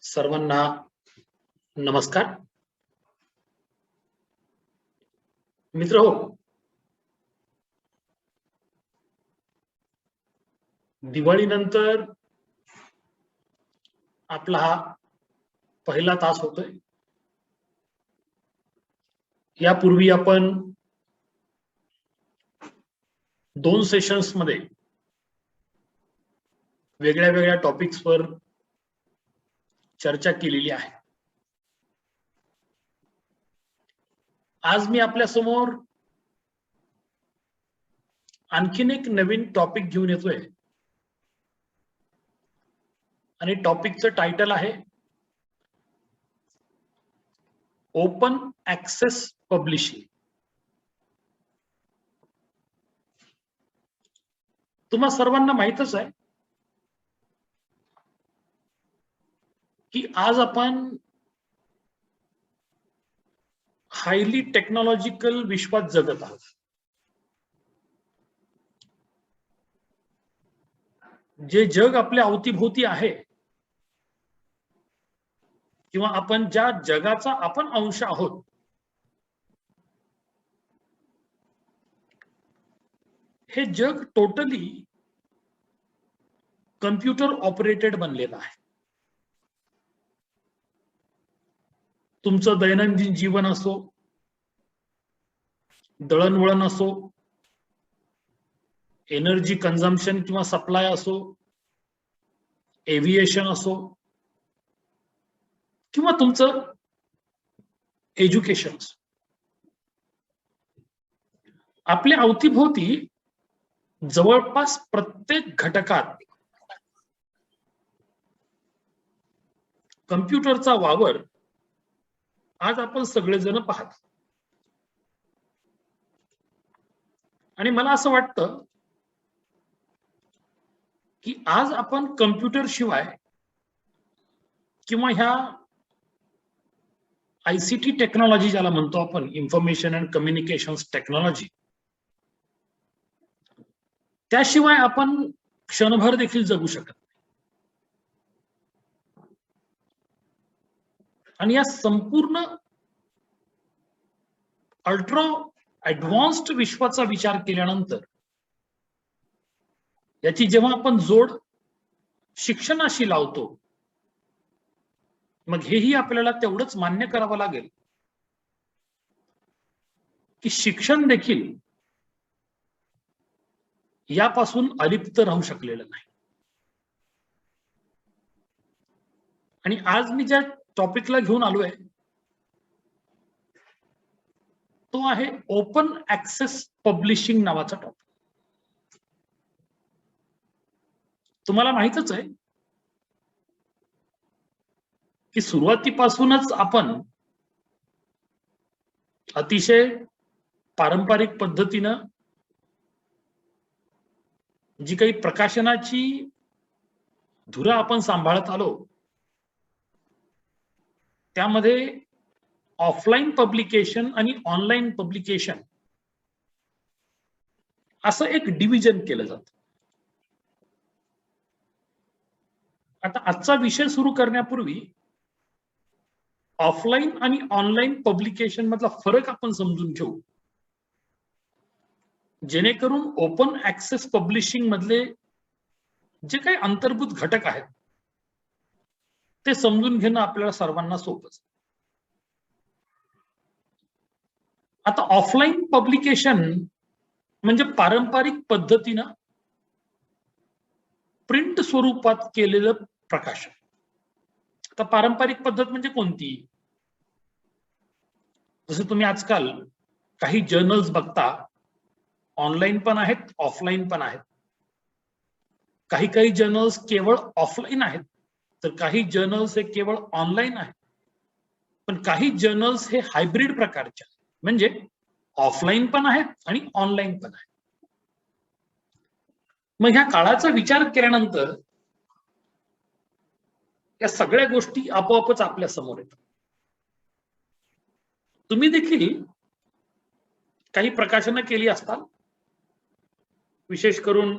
सर्वांना नमस्कार. मित्रहो, दिवाळीनंतर आपला हा पहिला तास होतोय. यापूर्वी आपण 2 सेशन्स मध्ये वेगळ्या वेगळ्या टॉपिक्सवर चर्चा केलेली आहे. आज मी आपल्या समोर आणखीन एक नवीन टॉपिक घेऊन येतोय आणि टॉपिकचं टायटल आहे ओपन ऍक्सेस पब्लिशिंग. तुम्हा सर्वांना माहितच आहे की आज आपण हायली टेक्नॉलॉजिकल विश्वात जगत आहोत. जे जग आपल्या अवतीभोवती आहे किंवा आपण ज्या जगाचा आपण अंश आहोत, हे जग टोटली कम्प्युटर ऑपरेटेड बनलेलं आहे. तुमचं दैनंदिन जीवन असो, दळणवळण असो, एनर्जी कन्झम्पशन किंवा सप्लाय असो, एव्हिएशन असो किंवा तुमचं एज्युकेशन असो, आपल्या अवतीभोवती जवळपास प्रत्येक घटकात कम्प्युटरचा वावर आज आपण सगळेजण पाहतो. आणि मला असं वाटतं की आज आपण कम्प्युटर शिवाय किंवा ह्या आयसीटी टेक्नॉलॉजी ज्याला म्हणतो आपण, इन्फॉर्मेशन अँड कम्युनिकेशन टेक्नॉलॉजी, त्याशिवाय आपण क्षणभर देखील जगू शकत नाही. आणि या संपूर्ण अल्ट्रा ऍडव्हान्स्ड विश्वाचा विचार केल्यानंतर याची जेव्हा आपण जोड शिक्षणाशी लावतो, मग हेही आपल्याला तेवढंच मान्य करावं लागेल की शिक्षण देखील यापासून अलिप्त राहू शकलेलं नाही. आणि आज मी ज्या टॉपिकला घेऊन आलोय तो आहे ओपन ऍक्सेस पब्लिशिंग नावाचा टॉपिक. तुम्हाला माहितच आहे की सुरुवातीपासूनच आपण अतिशय पारंपरिक पद्धतीनं जी काही प्रकाशनाची धुरा आपण सांभाळत आलो, त्यामध्ये ऑफलाईन पब्लिकेशन आणि ऑनलाईन पब्लिकेशन असं एक डिव्हिजन केलं जातं. आता आजचा विषय सुरू करण्यापूर्वी ऑफलाईन आणि ऑनलाईन पब्लिकेशन मधला फरक आपण समजून घेऊ, जेणेकरून ओपन ऍक्सेस पब्लिशिंग मधले जे काही अंतर्भूत घटक आहेत ते समजून घेणं आपल्याला सर्वांना सोपंच. आता ऑफलाईन पब्लिकेशन म्हणजे पारंपरिक पद्धतीनं प्रिंट स्वरूपात केलेलं प्रकाशन. आता पारंपरिक पद्धत म्हणजे कोणती? जसं तुम्ही आजकाल काही जर्नल्स बघता, ऑनलाईन पण आहेत, ऑफलाईन पण आहेत. काही काही जर्नल्स केवळ ऑफलाईन आहेत, तर काही जर्नल्स हे केवळ ऑनलाईन आहेत. पण काही जर्नल्स हे हायब्रिड प्रकारचे आहेत, म्हणजे ऑफलाईन पण आहेत आणि ऑनलाईन पण आहेत. मग ह्या काळाचा विचार केल्यानंतर या सगळ्या गोष्टी आपोआपच आपल्या समोर येतात. तुम्ही देखील काही प्रकाशनं केली असतात, विशेष करून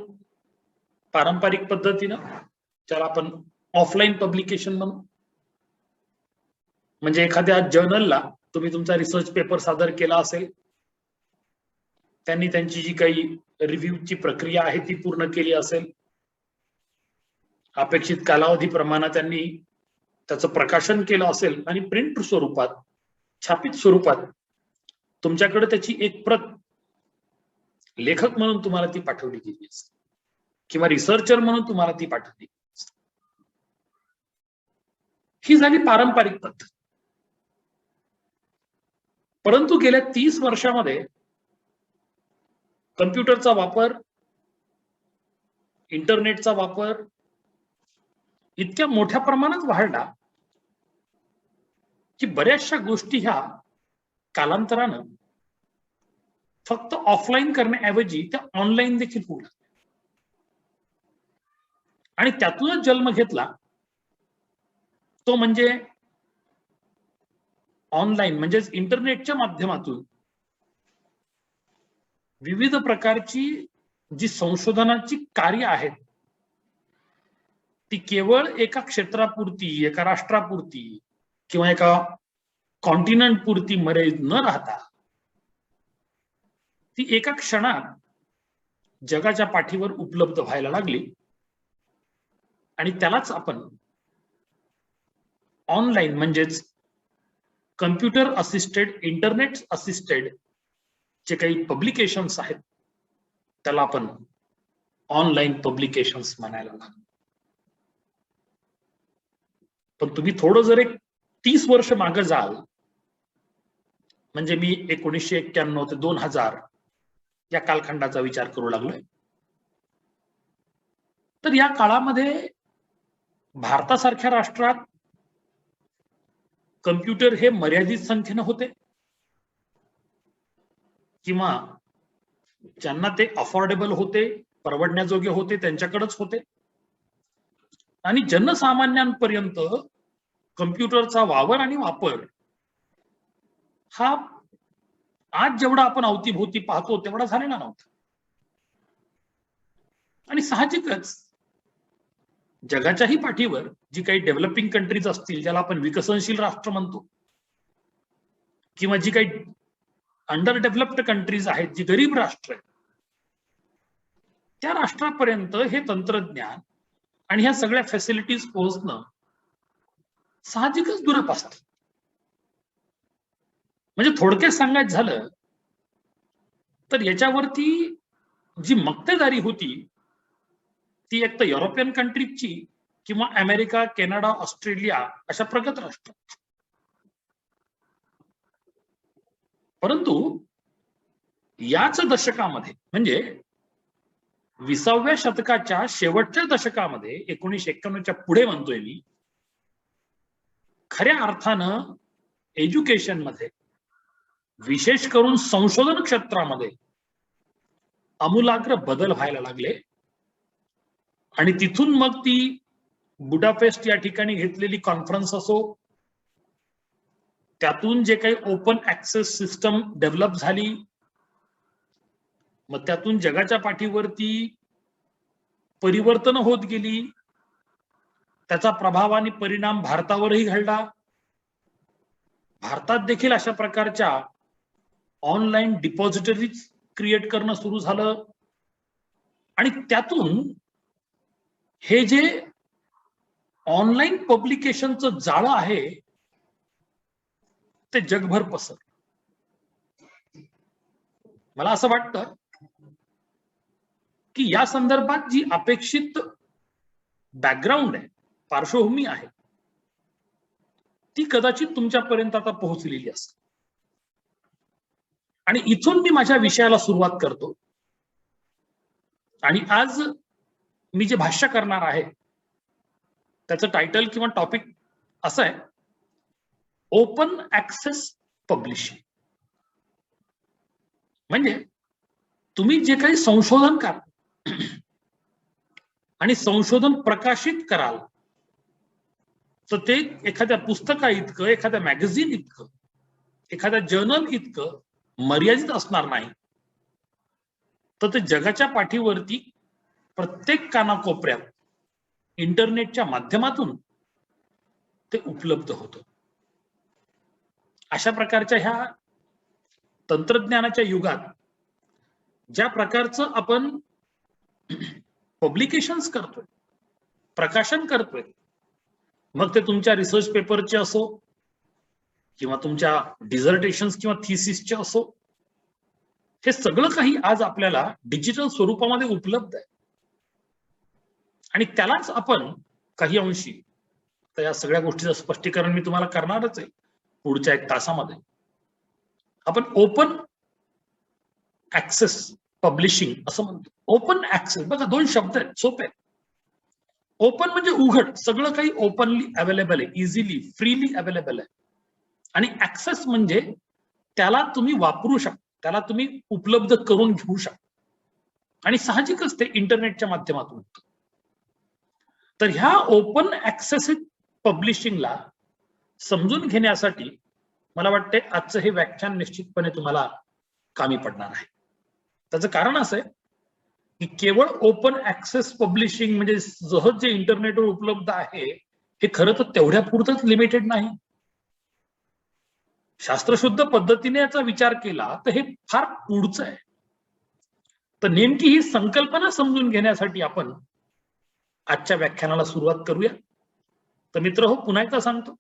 पारंपरिक पद्धतीनं, ज्याला आपण ऑफलाईन पब्लिकेशन म्हणू. म्हणजे एखाद्या जर्नलला तुम्ही तुमचा रिसर्च पेपर सादर केला असेल, त्यांनी त्यांची जी काही रिव्ह्यूची प्रक्रिया आहे ती पूर्ण केली असेल, अपेक्षित कालावधीप्रमाणे त्यांनी त्याचं प्रकाशन केलं असेल आणि प्रिंट स्वरूपात, छापित स्वरूपात तुमच्याकडे त्याची एक प्रत लेखक म्हणून तुम्हाला ती पाठवली गेली असेल किंवा रिसर्चर म्हणून तुम्हाला ती पाठवली. ही झाली पारंपरिक पद्धत. परंतु गेल्या 30 वर्षामध्ये कम्प्युटरचा वापर, इंटरनेटचा वापर इतक्या मोठ्या प्रमाणात वाढला की बऱ्याचशा गोष्टी ह्या कालांतरानं फक्त ऑफलाईन करण्याऐवजी त्या ऑनलाईन देखील होऊ लागल्या. आणि त्यातूनच जन्म घेतला तो म्हणजे ऑनलाईन, म्हणजेच इंटरनेटच्या माध्यमातून विविध प्रकारची जी संशोधनाची कार्य आहेत ती केवळ एका क्षेत्रापुरती, एका राष्ट्रापुरती किंवा एका कॉन्टिनेंट पुरती मर्यादित न राहता ती एका क्षणात जगाच्या पाठीवर उपलब्ध व्हायला लागली. आणि त्यालाच आपण ऑनलाईन म्हणजेच कम्प्युटर असिस्टेड, इंटरनेट असिस्टेड जे काही पब्लिकेशन्स आहेत त्याला आपण ऑनलाईन पब्लिकेशन्स म्हणायला लागलो. पण तुम्ही थोडं जर एक 30 वर्ष मागे जाल, म्हणजे मी 1991 ते 2000 या कालखंडाचा विचार करू लागलोय, तर या काळामध्ये भारतासारख्या राष्ट्रात कम्प्युटर हे मर्यादित संख्येने होते किंवा ज्यांना ते अफोर्डेबल होते, परवडण्याजोगे होते त्यांच्याकडेच होते. आणि जनसामान्यांपर्यंत कम्प्युटरचा वावर आणि वापर हा आज जेवढा आपण अवतीभोवती पाहतो तेवढा झालेला नव्हता. आणि साहजिकच जगाच्याही पाठीवर जी काही डेव्हलपिंग कंट्रीज असतील, ज्याला आपण विकसनशील राष्ट्र म्हणतो, किंवा जी काही अंडर डेव्हलप्ड कंट्रीज आहेत, जी गरीब राष्ट्र आहेत, त्या राष्ट्रापर्यंत हे तंत्रज्ञान आणि ह्या सगळ्या फॅसिलिटीज पोहोचणं साहजिकच दुराप असतं. म्हणजे थोडक्यात सांगायचं झालं तर याच्यावरती जी मक्तेदारी होती ती एक तर युरोपियन कंट्रीजची किंवा अमेरिका, कॅनडा, ऑस्ट्रेलिया अशा प्रगत राष्ट्र. परंतु याच दशकामध्ये म्हणजे 20व्या शतकाच्या शेवटच्या दशकामध्ये 1991च्या पुढे म्हणतोय मी, खऱ्या अर्थानं एज्युकेशन मध्ये, विशेष करून संशोधन क्षेत्रामध्ये आमूलाग्र बदल व्हायला लागले. आणि तिथून मग ती बुडापेस्ट या ठिकाणी घेतलेली कॉन्फरन्स असो, त्यातून जे काही ओपन ऍक्सेस सिस्टम डेव्हलप झाली, मग त्यातून जगाच्या पाठीवरती परिवर्तन होत गेली, त्याचा प्रभाव आणि परिणाम भारतावरही घडला. भारतात देखील अशा प्रकारच्या ऑनलाईन डिपॉझिटरीज क्रिएट करणं सुरू झालं. आणि त्यातून हे जे ऑनलाईन पब्लिकेशनचं जाळं आहे ते जगभर पसरलं. मला असं वाटतं की या संदर्भात जी अपेक्षित बॅकग्राऊंड आहे, पार्श्वभूमी आहे, ती कदाचित तुमच्यापर्यंत आता पोहोचलेली असेल. आणि इथून मी माझ्या विषयाला सुरुवात करतो. आणि आज मी जे भाष्य करणार आहे त्याचं टायटल किंवा टॉपिक असं आहे, ओपन ऍक्सेस पब्लिशिंग. म्हणजे तुम्ही जे काही संशोधन करा आणि संशोधन प्रकाशित कराल तर ते एखाद्या पुस्तका इतकं, एखाद्या मॅगझिन इतकं, एखाद्या जर्नल इतकं मर्यादित असणार नाही, तर ते जगाच्या पाठीवरती प्रत्येक कानाकोपऱ्यात इंटरनेटच्या माध्यमातून ते उपलब्ध होतं. अशा प्रकारच्या ह्या तंत्रज्ञानाच्या युगात ज्या प्रकारचं आपण पब्लिकेशन्स करतोय, प्रकाशन करतोय, मग ते तुमच्या रिसर्च पेपरचे असो किंवा तुमच्या डिझर्टेशन्स किंवा थिसिसचे असो, हे सगळं काही आज आपल्याला डिजिटल स्वरूपामध्ये उपलब्ध आहे. आणि त्यालाच आपण काही अंशी, तर या सगळ्या गोष्टीचं स्पष्टीकरण मी तुम्हाला करणारच आहे पुढच्या 1 तासामध्ये. आपण ओपन ऍक्सेस पब्लिशिंग असं म्हणतो. ओपन ऍक्सेस, बघा 2 शब्द आहेत, सोपे. ओपन म्हणजे उघड, सगळं काही ओपनली अवेलेबल आहे, इझिली फ्रीली अवेलेबल आहे. आणि ऍक्सेस म्हणजे त्याला तुम्ही वापरू शकता, त्याला तुम्ही उपलब्ध करून घेऊ शकता. आणि साहजिकच ते इंटरनेटच्या माध्यमातून. तर ह्या ओपन ऍक्सेस पब्लिशिंगला समजून घेण्यासाठी मला वाटते आजचं हे व्याख्यान निश्चितपणे तुम्हाला कामी पडणार आहे. त्याचं कारण असं आहे की केवळ ओपन ऍक्सेस पब्लिशिंग म्हणजे सहज जे इंटरनेटवर उपलब्ध आहे हे खरं तर तेवढ्या पुरतच लिमिटेड नाही. शास्त्रशुद्ध पद्धतीने याचा विचार केला तर हे फार पुढचं आहे. तर नेमकी ही संकल्पना समजून घेण्यासाठी आपण आजच्या व्याख्यानाला सुरुवात करूया. तर मित्र हो, पुन्हा एकदा सांगतो,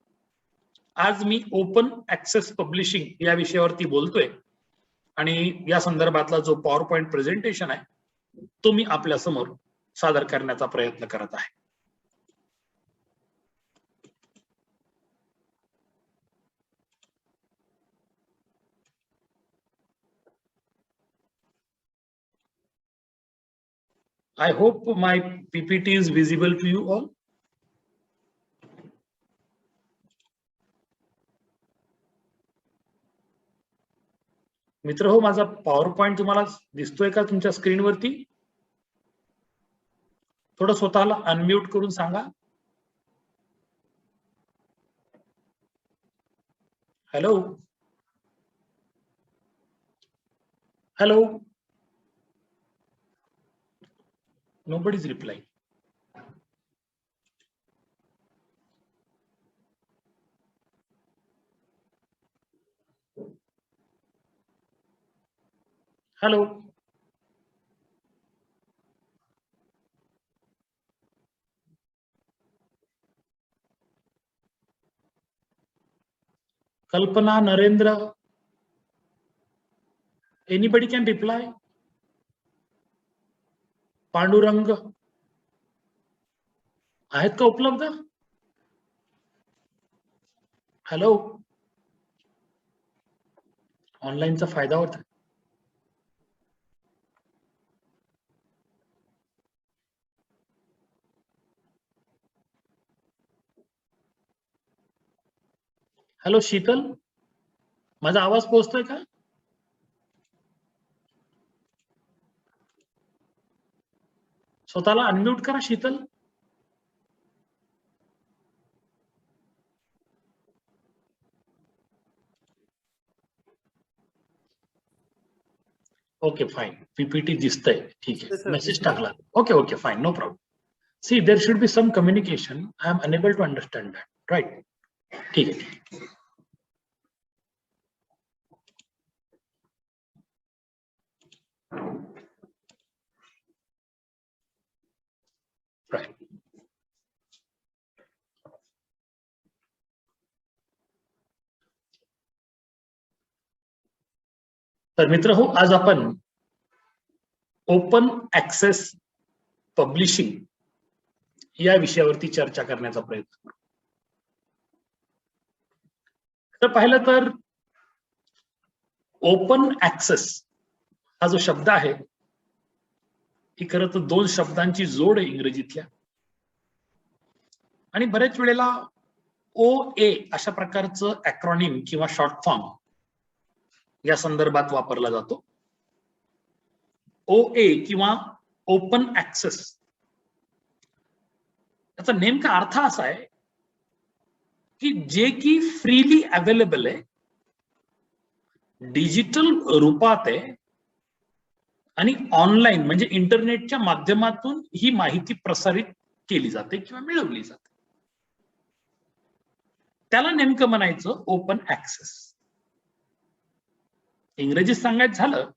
आज मी ओपन ऍक्सेस पब्लिशिंग या विषयावरती बोलतोय आणि या संदर्भातला जो पॉवर पॉइंट प्रेझेंटेशन आहे तो मी आपल्या समोर सादर करण्याचा प्रयत्न करत आहे. I hope my PPT is visible to you all. मित्र हो, माझा पॉवर पॉइंट तुम्हाला दिसतोय का तुमच्या स्क्रीनवरती? थोडं स्वतःला अनम्यूट करून सांगा. Hello hello, nobody is replying. Hello, कल्पना, Narendra, anybody can reply? Pandurang आहेत का उपलब्ध? हॅलो, ऑनलाईनचा फायदा होता. हॅलो शीतल, माझा आवाज पोहोचतोय का? स्वतःला अनम्यूट करा शीतल. ओके फाइन, पीपीटी दिसतंय, ठीक आहे, मेसेज टाकला. Okay okay fine, no problem. See there should be some communication, I am unable to understand that, right? ठीक आहे. राइट. तर मित्र हो, आज आपण ओपन ऍक्सेस पब्लिशिंग या विषयावरती चर्चा करण्याचा प्रयत्न करू. तर पाहिलं तर ओपन ऍक्सेस हा जो शब्द आहे ही खरं तर 2 शब्दांची जोड आहे इंग्रजीतल्या. आणि बऱ्याच वेळेला OA अशा प्रकारचं ऍक्रॉनिम किंवा शॉर्ट फॉर्म या संदर्भात वापरला जातो. OA किंवा ओपन ऍक्सेस याचा नेमका अर्थ असा आहे की जे की फ्रीली अवेलेबल आहे, डिजिटल रूपात आहे आणि ऑनलाईन म्हणजे इंटरनेटच्या माध्यमातून ही माहिती प्रसारित केली जाते किंवा मिळवली जाते. त्याला नेमकं म्हणायचं ओपन ऍक्सेस. इंग्रजीत सांगायचं झालं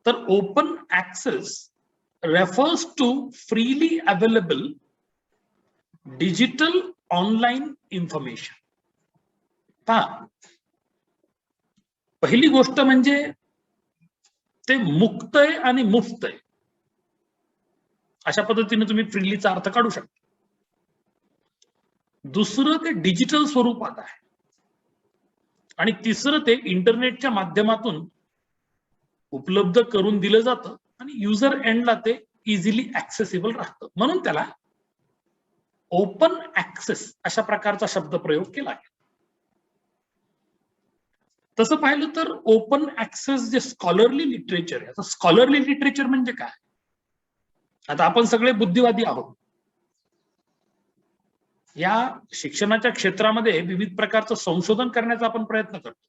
तर open access refers to freely available digital online information. पहा, पहिली गोष्ट म्हणजे ते मुक्त आहे आणि मुफ्त आहे, अशा पद्धतीने तुम्ही फ्रीलीचा अर्थ काढू शकता. दुसरं ते डिजिटल स्वरूपात आहे आणि तिसरं ते इंटरनेटच्या माध्यमातून उपलब्ध करून दिलं जातं आणि युजर एंडला ते इझिली ऍक्सेसिबल राहतं, म्हणून त्याला ओपन ऍक्सेस अशा प्रकारचा शब्द प्रयोग केला आहे. तसं पाहिलं तर ओपन ऍक्सेस जे स्कॉलरली लिटरेचर आहे, आता स्कॉलरली लिटरेचर म्हणजे काय? आता आपण सगळे बुद्धिवादी आहोत, या शिक्षणाच्या क्षेत्रामध्ये विविध प्रकारचं संशोधन करण्याचा आपण प्रयत्न करतो.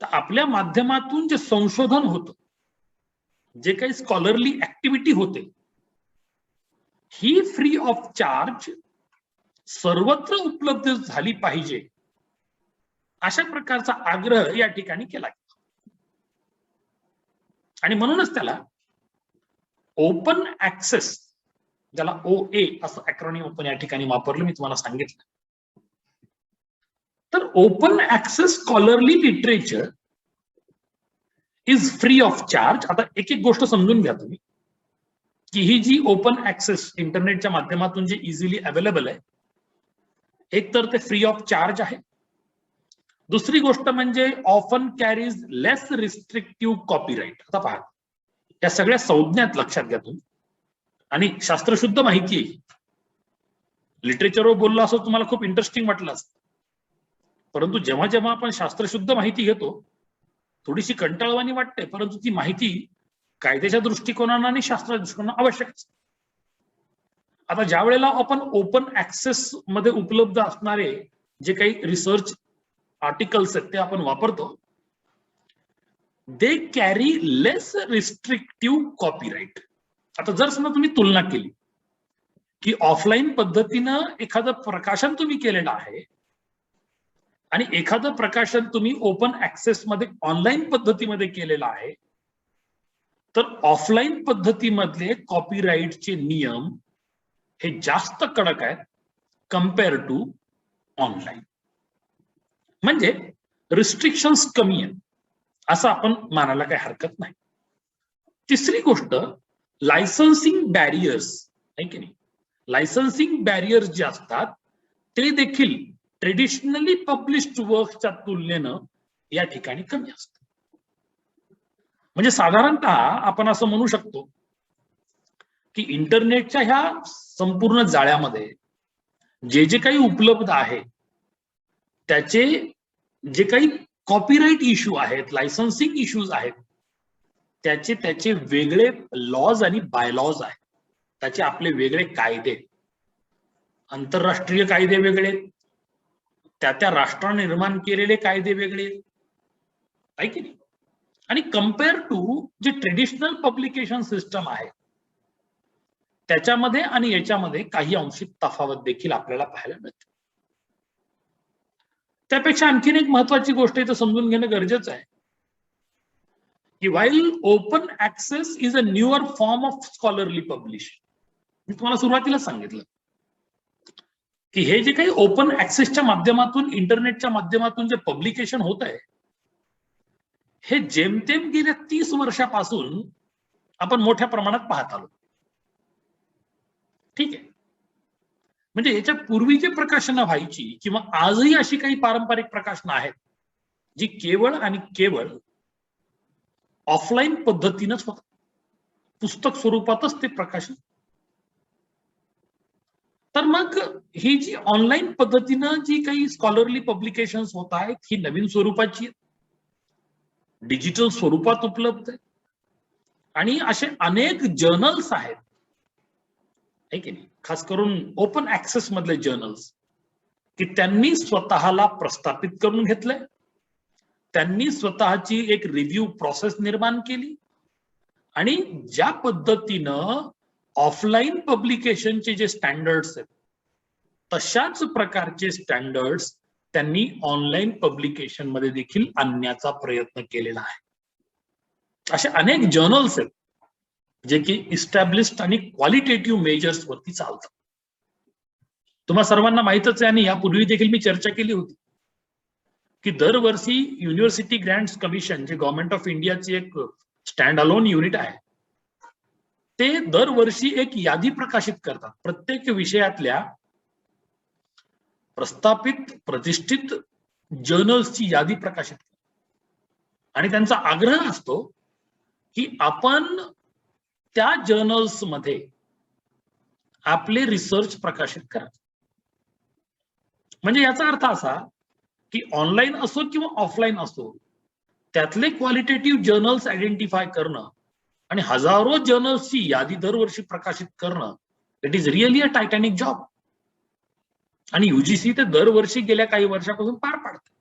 तर आपल्या माध्यमातून जे संशोधन होतं, जे काही स्कॉलरली ऍक्टिव्हिटी होते, ही फ्री ऑफ चार्ज सर्वत्र उपलब्ध झाली पाहिजे, अशा प्रकारचा आग्रह या ठिकाणी केला गेला आणि म्हणूनच त्याला ओपन ऍक्सेस, ज्याला OA असं अॅक्रोनिम आपण या ठिकाणी वापरलं, मी तुम्हाला सांगितलं. तर open access scholarly literature is free of charge. आता एक एक गोष्ट समजून घ्या तुम्ही, की ही जी ओपन ऍक्सेस इंटरनेटच्या माध्यमातून जे इझिली अवेलेबल आहे, एक तर ते फ्री ऑफ चार्ज आहे. दुसरी गोष्ट म्हणजे ऑफन कॅरीज लेस रिस्ट्रिक्टिव्ह कॉपीराईट. आता पहा, या सगळ्या संज्ञात लक्षात घ्या तुम्ही, आणि शास्त्रशुद्ध माहिती आहे. लिटरेचरवर बोललो असं तुम्हाला खूप इंटरेस्टिंग वाटलं असतं, परंतु जेव्हा जेव्हा आपण शास्त्रशुद्ध माहिती घेतो, थोडीशी कंटाळवाणी वाटते, परंतु ती माहिती कायद्याच्या दृष्टिकोनाने आणि शास्त्राच्या दृष्टिकोनाने आवश्यक असते. आता ज्या वेळेला आपण ओपन ऍक्सेस मध्ये उपलब्ध असणारे जे काही रिसर्च आर्टिकल्स आहेत ते आपण वापरतो, दे कॅरी लेस रिस्ट्रिक्टिव्ह कॉपीराईट. आता जर समजा तुम्ही तुलना केली की ऑफलाईन पद्धतीनं एखादं प्रकाशन तुम्ही केलेलं आहे आणि एखादं प्रकाशन तुम्ही ओपन ऍक्सेस मध्ये ऑनलाईन पद्धतीमध्ये केलेलं आहे, तर ऑफलाईन पद्धतीमधले कॉपीराईटचे नियम हे जास्त कडक आहेत कम्पेअर टू ऑनलाईन. म्हणजे रिस्ट्रिक्शन्स कमी आहेत असं आपण मानायला काही हरकत नाही. तिसरी गोष्ट, लायसन्सिंग बॅरियर्स आहे की नाही, लायसन्सिंग बॅरियर्स जे असतात ते देखील ट्रेडिशनली पब्लिश्ड वर्कच्या तुलनेनं या ठिकाणी कमी असतात. म्हणजे साधारणतः आपण असं म्हणू शकतो की इंटरनेटच्या ह्या संपूर्ण जाळ्यामध्ये जे जे काही उपलब्ध आहे, त्याचे जे काही कॉपीराईट इश्यू आहेत, लायसन्सिंग इश्यूज आहेत, त्याचे वेगळे लॉज आणि बायलॉज आहेत. त्याचे आपले वेगळे कायदे, आंतरराष्ट्रीय कायदे वेगळे, त्या राष्ट्राने निर्माण केलेले कायदे वेगळे, आहे की नाही. आणि कम्पेअर टू जे ट्रेडिशनल पब्लिकेशन सिस्टम आहे, त्याच्यामध्ये आणि याच्यामध्ये काही अंशिक तफावत देखील आपल्याला पाहायला मिळते. त्यापेक्षा आणखीन एक महत्वाची गोष्ट इथं समजून घेणं गरजेचं आहे की while open access is a newer form of scholarly publishing, मी तुम्हाला सुरुवातीला सांगितलं की हे जे काही ओपन ऍक्सेसच्या माध्यमातून, इंटरनेटच्या माध्यमातून जे पब्लिकेशन होत आहे, हे जेमतेम गेल्या 30 वर्षापासून आपण मोठ्या प्रमाणात पाहत आलो. ठीक आहे, म्हणजे याच्या पूर्वी जे प्रकाशनं व्हायची किंवा आजही अशी काही पारंपरिक प्रकाशनं आहेत जी केवळ आणि केवळ ऑफलाईन पद्धतीनंच होतात, पुस्तक स्वरूपातच ते प्रकाशन. तर मग ही जी ऑनलाईन पद्धतीनं जी काही स्कॉलरली पब्लिकेशन्स होत आहेत, ही नवीन स्वरूपाची आहेत, डिजिटल स्वरूपात उपलब्ध आहे आणि असे अनेक जर्नल्स आहेत, आहे की नाही, खास करून ओपन ऍक्सेस मधले जर्नल्स, की त्यांनी स्वतःला प्रस्थापित करून घेतलंय, त्यांनी स्वतःची एक रिव्ह्यू प्रोसेस निर्माण केली आणि ज्या पद्धतीनं ऑफलाईन पब्लिकेशनचे जे स्टँडर्ड्स आहेत, तशाच प्रकारचे स्टँडर्ड्स त्यांनी ऑनलाईन पब्लिकेशन मध्ये देखील आणण्याचा प्रयत्न केलेला आहे. असे अनेक जर्नल्स आहेत जे की इस्टॅब्लिश्ड आणि क्वालिटेटिव्ह मेजर्स वरती चालतात. तुम्हा सर्वांना माहितच आहे आणि यापूर्वी देखील मी चर्चा केली होती की दरवर्षी युनिव्हर्सिटी ग्रँट्स कमिशन जे गव्हर्नमेंट ऑफ इंडियाची एक स्टँड अलोन युनिट आहे, ते दरवर्षी एक यादी प्रकाशित करतात प्रत्येक विषयातल्या प्रस्थापित प्रतिष्ठित जर्नल्सची यादी प्रकाशित करतात आणि त्यांचा आग्रह असतो की आपण त्या जर्नल्स मध्ये आपले रिसर्च प्रकाशित करा. म्हणजे याचा अर्थ असा की ऑनलाईन असो किंवा ऑफलाईन असो, त्यातले क्वालिटेटिव्ह जर्नल्स आयडेंटिफाय करणं आणि हजारो जर्नल्सची यादी दरवर्षी प्रकाशित करणं, it is really a Titanic job. आणि युजीसी ते दरवर्षी गेल्या काही वर्षापासून पार पाडते.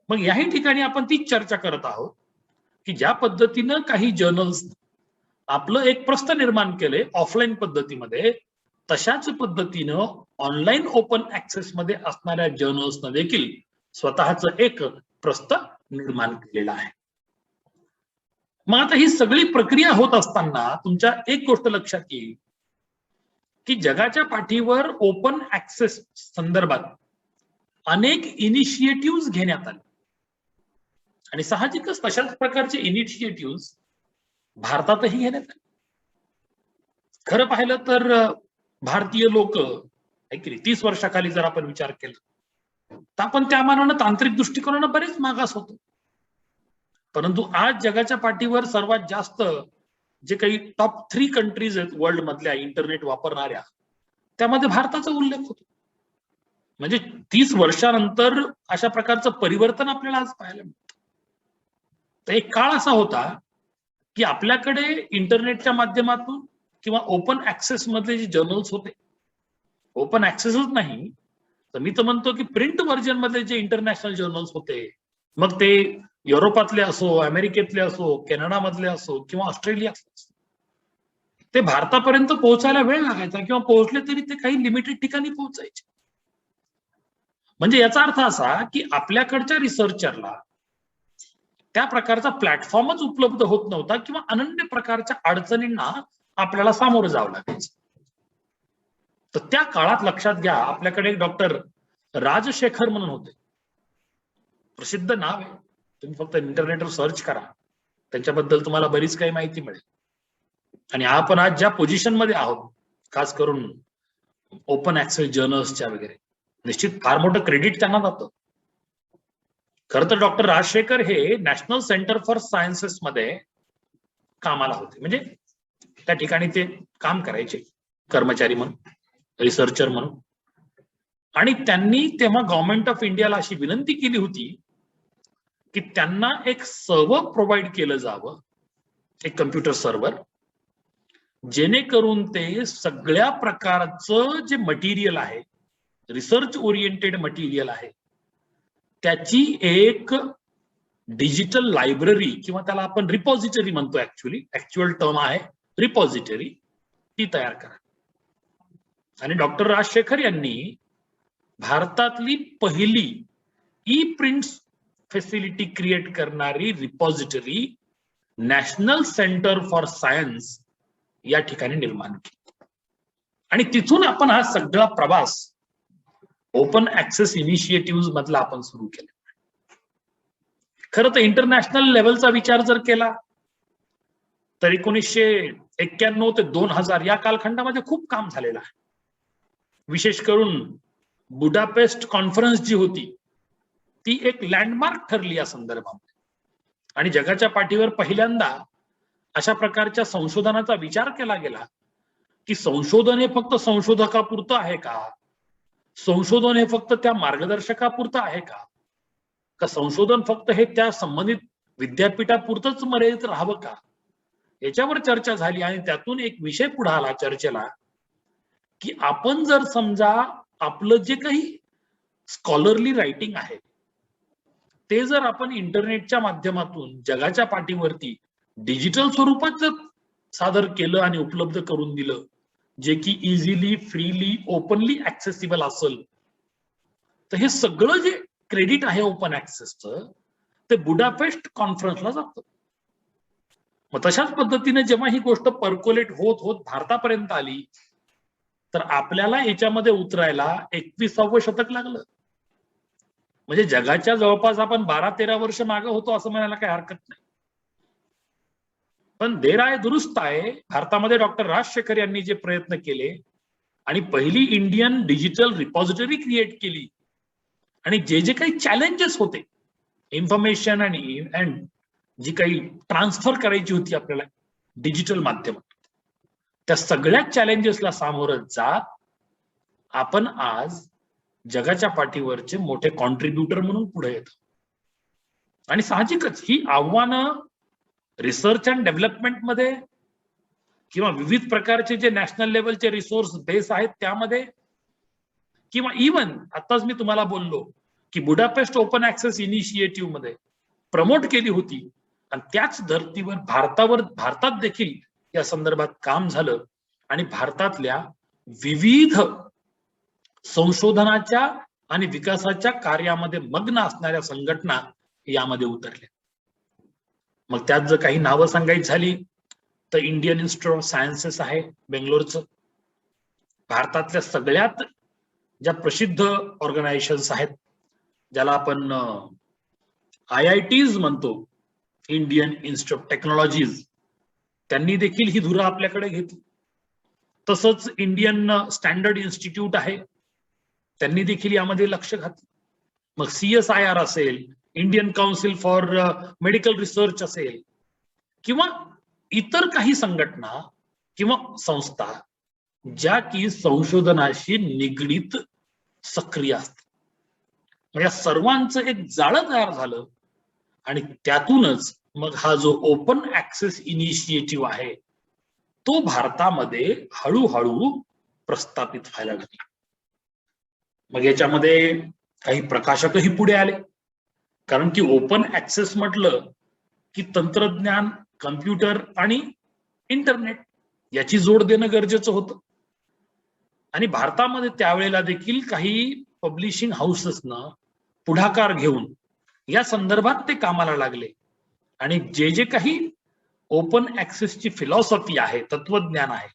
मग याही ठिकाणी आपण तीच चर्चा करत आहोत की ज्या पद्धतीनं काही जर्नल्स आपलं एक प्रस्थ निर्माण केले ऑफलाईन पद्धतीमध्ये, तशाच पद्धतीनं ऑनलाईन ओपन ऍक्सेस मध्ये असणाऱ्या जर्नल्सनं देखील स्वतःच एक प्रस्थ निर्माण केलेलं आहे. मग आता ही सगळी प्रक्रिया होत असताना तुमच्या एक गोष्ट लक्षात येईल की जगाच्या पाठीवर ओपन ऍक्सेस संदर्भात अनेक इनिशिएटिव्ह घेण्यात आले आणि साहजिकच तशाच प्रकारचे इनिशिएटिव्ह भारतातही घेण्यात आले. खरं पाहिलं तर भारतीय लोक 30 वर्षाखाली जर आपण विचार केला तर आपण त्या मानानं तांत्रिक दृष्टिकोनानं बरेच मागास होतो. परंतु आज जगाच्या पाठीवर सर्वात जास्त जे काही टॉप 3 कंट्रीज आहेत वर्ल्ड मधल्या इंटरनेट वापरणाऱ्या, त्यामध्ये भारताचा उल्लेख होतो. म्हणजे 30 वर्षानंतर अशा प्रकारचं परिवर्तन आपल्याला आज पाहायला मिळतं. तर एक काळ असा होता की आपल्याकडे इंटरनेटच्या माध्यमातून किंवा ओपन ऍक्सेस मधले जे जर्नल्स होते, ओपन ऍक्सेसच नाही तर मी तर म्हणतो की प्रिंट व्हर्जन मधले जे इंटरनॅशनल जर्नल्स होते, मग ते युरोपातले असो, अमेरिकेतले असो, कॅनडामधले असो किंवा ऑस्ट्रेलिया असो, ते भारतापर्यंत पोहोचायला वेळ लागायचा किंवा पोहोचले तरी ते काही लिमिटेड ठिकाणी पोहोचायचे. म्हणजे याचा अर्थ असा की आपल्याकडच्या रिसर्चरला त्या प्रकारचा प्लॅटफॉर्मच उपलब्ध होत नव्हता किंवा अनन्य प्रकारच्या अडचणींना आपल्याला सामोरं जावं लागायचं. तर त्या काळात लक्षात घ्या, आपल्याकडे एक डॉक्टर राजशेखर म्हणून होते, प्रसिद्ध नाव आहे, तुम्ही फक्त इंटरनेटवर सर्च करा, त्यांच्याबद्दल तुम्हाला बरीच काही माहिती मिळेल. आणि आपण आज ज्या पोझिशन मध्ये आहोत, खास करून ओपन ऍक्सेस जर्नल्सच्या वगैरे, निश्चित फार मोठं क्रेडिट त्यांना जातं. खरं तर डॉक्टर राजशेखर हे नॅशनल सेंटर फॉर सायन्सेस मध्ये कामाला होते, म्हणजे त्या ठिकाणी ते काम करायचे कर्मचारी म्हणून, रिसर्चर म्हणून. आणि त्यांनी तेव्हा गव्हर्नमेंट ऑफ इंडियाला अशी विनंती केली होती की त्यांना एक सर्व्हर प्रोव्हाइड केलं जावं, एक कम्प्युटर सर्व्हर, जेणेकरून ते सगळ्या प्रकारचं जे मटेरियल आहे, रिसर्च ओरिएंटेड मटेरियल आहे, त्याची एक डिजिटल लायब्ररी किंवा त्याला आपण रिपॉझिटरी म्हणतो, ऍक्च्युअल टर्म आहे रिपॉझिटरी, ती तयार करा. आणि डॉक्टर राजशेखर यांनी भारतातली पहिली ई प्रिंट फॅसिलिटी क्रिएट करणारी repository national centre for science या ठिकाणी निर्माण केली. आणि तिथून आपण हा सगळा प्रवास ओपन ऍक्सेस इनिशिएटिव्ह मधला आपण सुरू केला. खरं तर इंटरनॅशनल लेवलचा विचार जर केला तर 1991 ते 2000 या कालखंडामध्ये खूप काम झालेलं आहे. विशेष करून बुडापेस्ट कॉन्फरन्स जी होती ती एक लँडमार्क ठरली या संदर्भामध्ये. आणि जगाच्या पाठीवर पहिल्यांदा अशा प्रकारच्या संशोधनाचा विचार केला गेला की संशोधन हे फक्त संशोधकापुरतं आहे का, संशोधन हे फक्त त्या मार्गदर्शकापुरतं आहे का, का संशोधन फक्त हे त्या संबंधित विद्यापीठापुरतंच मर्यादित राहावं का, याच्यावर चर्चा झाली. आणि त्यातून एक विषय पुढे आला चर्चेला की आपण जर समजा आपलं जे काही स्कॉलरली रायटिंग आहे ते जर आपण इंटरनेटच्या माध्यमातून जगाच्या पाठीवरती डिजिटल स्वरूपात जर सादर केलं आणि उपलब्ध करून दिलं, जे की इझिली, फ्रीली, ओपनली ऍक्सेसिबल असेल, तर हे सगळं जे क्रेडिट आहे ओपन ऍक्सेसचं ते बुडापेस्ट कॉन्फरन्सला जातं. मग तशाच पद्धतीने जेव्हा ही गोष्ट पर्कोलेट होत होत भारतापर्यंत आली तर आपल्याला याच्यामध्ये उतरायला 21वे शतक लागलं. म्हणजे जगाच्या जवळपास आपण 12-13 वर्ष मागे होतो असं म्हणायला काही हरकत नाही. पण देर आहे दुरुस्त आहे. भारतामध्ये डॉक्टर राजशेखर यांनी जे प्रयत्न केले आणि पहिली इंडियन डिजिटल रिपॉझिटरी क्रिएट केली आणि जे जे काही चॅलेंजेस होते इन्फॉर्मेशन आणि जी काही ट्रान्सफर करायची होती आपल्याला डिजिटल माध्यमात त्या सगळ्या चॅलेंजेसला सामोरं जात आपण आज जगाच्या पाठीवरचे मोठे कॉन्ट्रीब्युटर म्हणून पुढे येतो. आणि साहजिकच ही आव्हानं रिसर्च अँड डेव्हलपमेंटमध्ये किंवा विविध प्रकारचे जे नॅशनल लेवलचे रिसोर्स बेस आहेत त्यामध्ये किंवा इव्हन आताच मी तुम्हाला बोललो की बुडापेस्ट ओपन ऍक्सेस इनिशिएटिव्ह मध्ये प्रमोट केली होती आणि त्याच धर्तीवर भारतात देखील या संदर्भात काम झालं आणि भारतातल्या विविध संशोधनाच्या आणि विकासाच्या कार्यामध्ये मग्न असणाऱ्या संघटना यामध्ये उतरल्या. मग त्यात जर काही नावं सांगायची झाली तर इंडियन इन्स्टिट्यूट ऑफ सायन्सेस आहे बेंगलोरचं. भारतातल्या सगळ्यात ज्या प्रसिद्ध ऑर्गनायझेशन्स आहेत ज्याला आपण IITs म्हणतो, इंडियन इन्स्टिट्यूट ऑफ टेक्नॉलॉजीज, त्यांनी देखील ही धुरा आपल्याकडे घेतली. तसंच इंडियन स्टँडर्ड इन्स्टिट्यूट आहे, त्यांनी देखील यामध्ये लक्ष घातलं. मग CSIR असेल, Indian council for medical research असेल किंवा इतर काही संघटना किंवा संस्था ज्या की संशोधनाशी निगडीत सक्रिय असतात. या सर्वांचं एक जाळं तयार झालं आणि त्यातूनच मग हा जो ओपन ऍक्सेस इनिशिएटिव्ह आहे तो भारतामध्ये हळूहळू प्रस्थापित व्हायला लागला. मग याच्यामध्ये काही प्रकाशकही पुढे आले, कारण की ओपन ऍक्सेस म्हटलं की तंत्रज्ञान, कम्प्युटर आणि इंटरनेट याची जोड देणं गरजेचं होतं. आणि भारतामध्ये त्यावेळेला देखील काही पब्लिशिंग हाऊसेसनं पुढाकार घेऊन या संदर्भात ते कामाला लागले आणि जे जे काही ओपन ऍक्सेसची फिलॉसॉफी आहे, तत्वज्ञान आहे,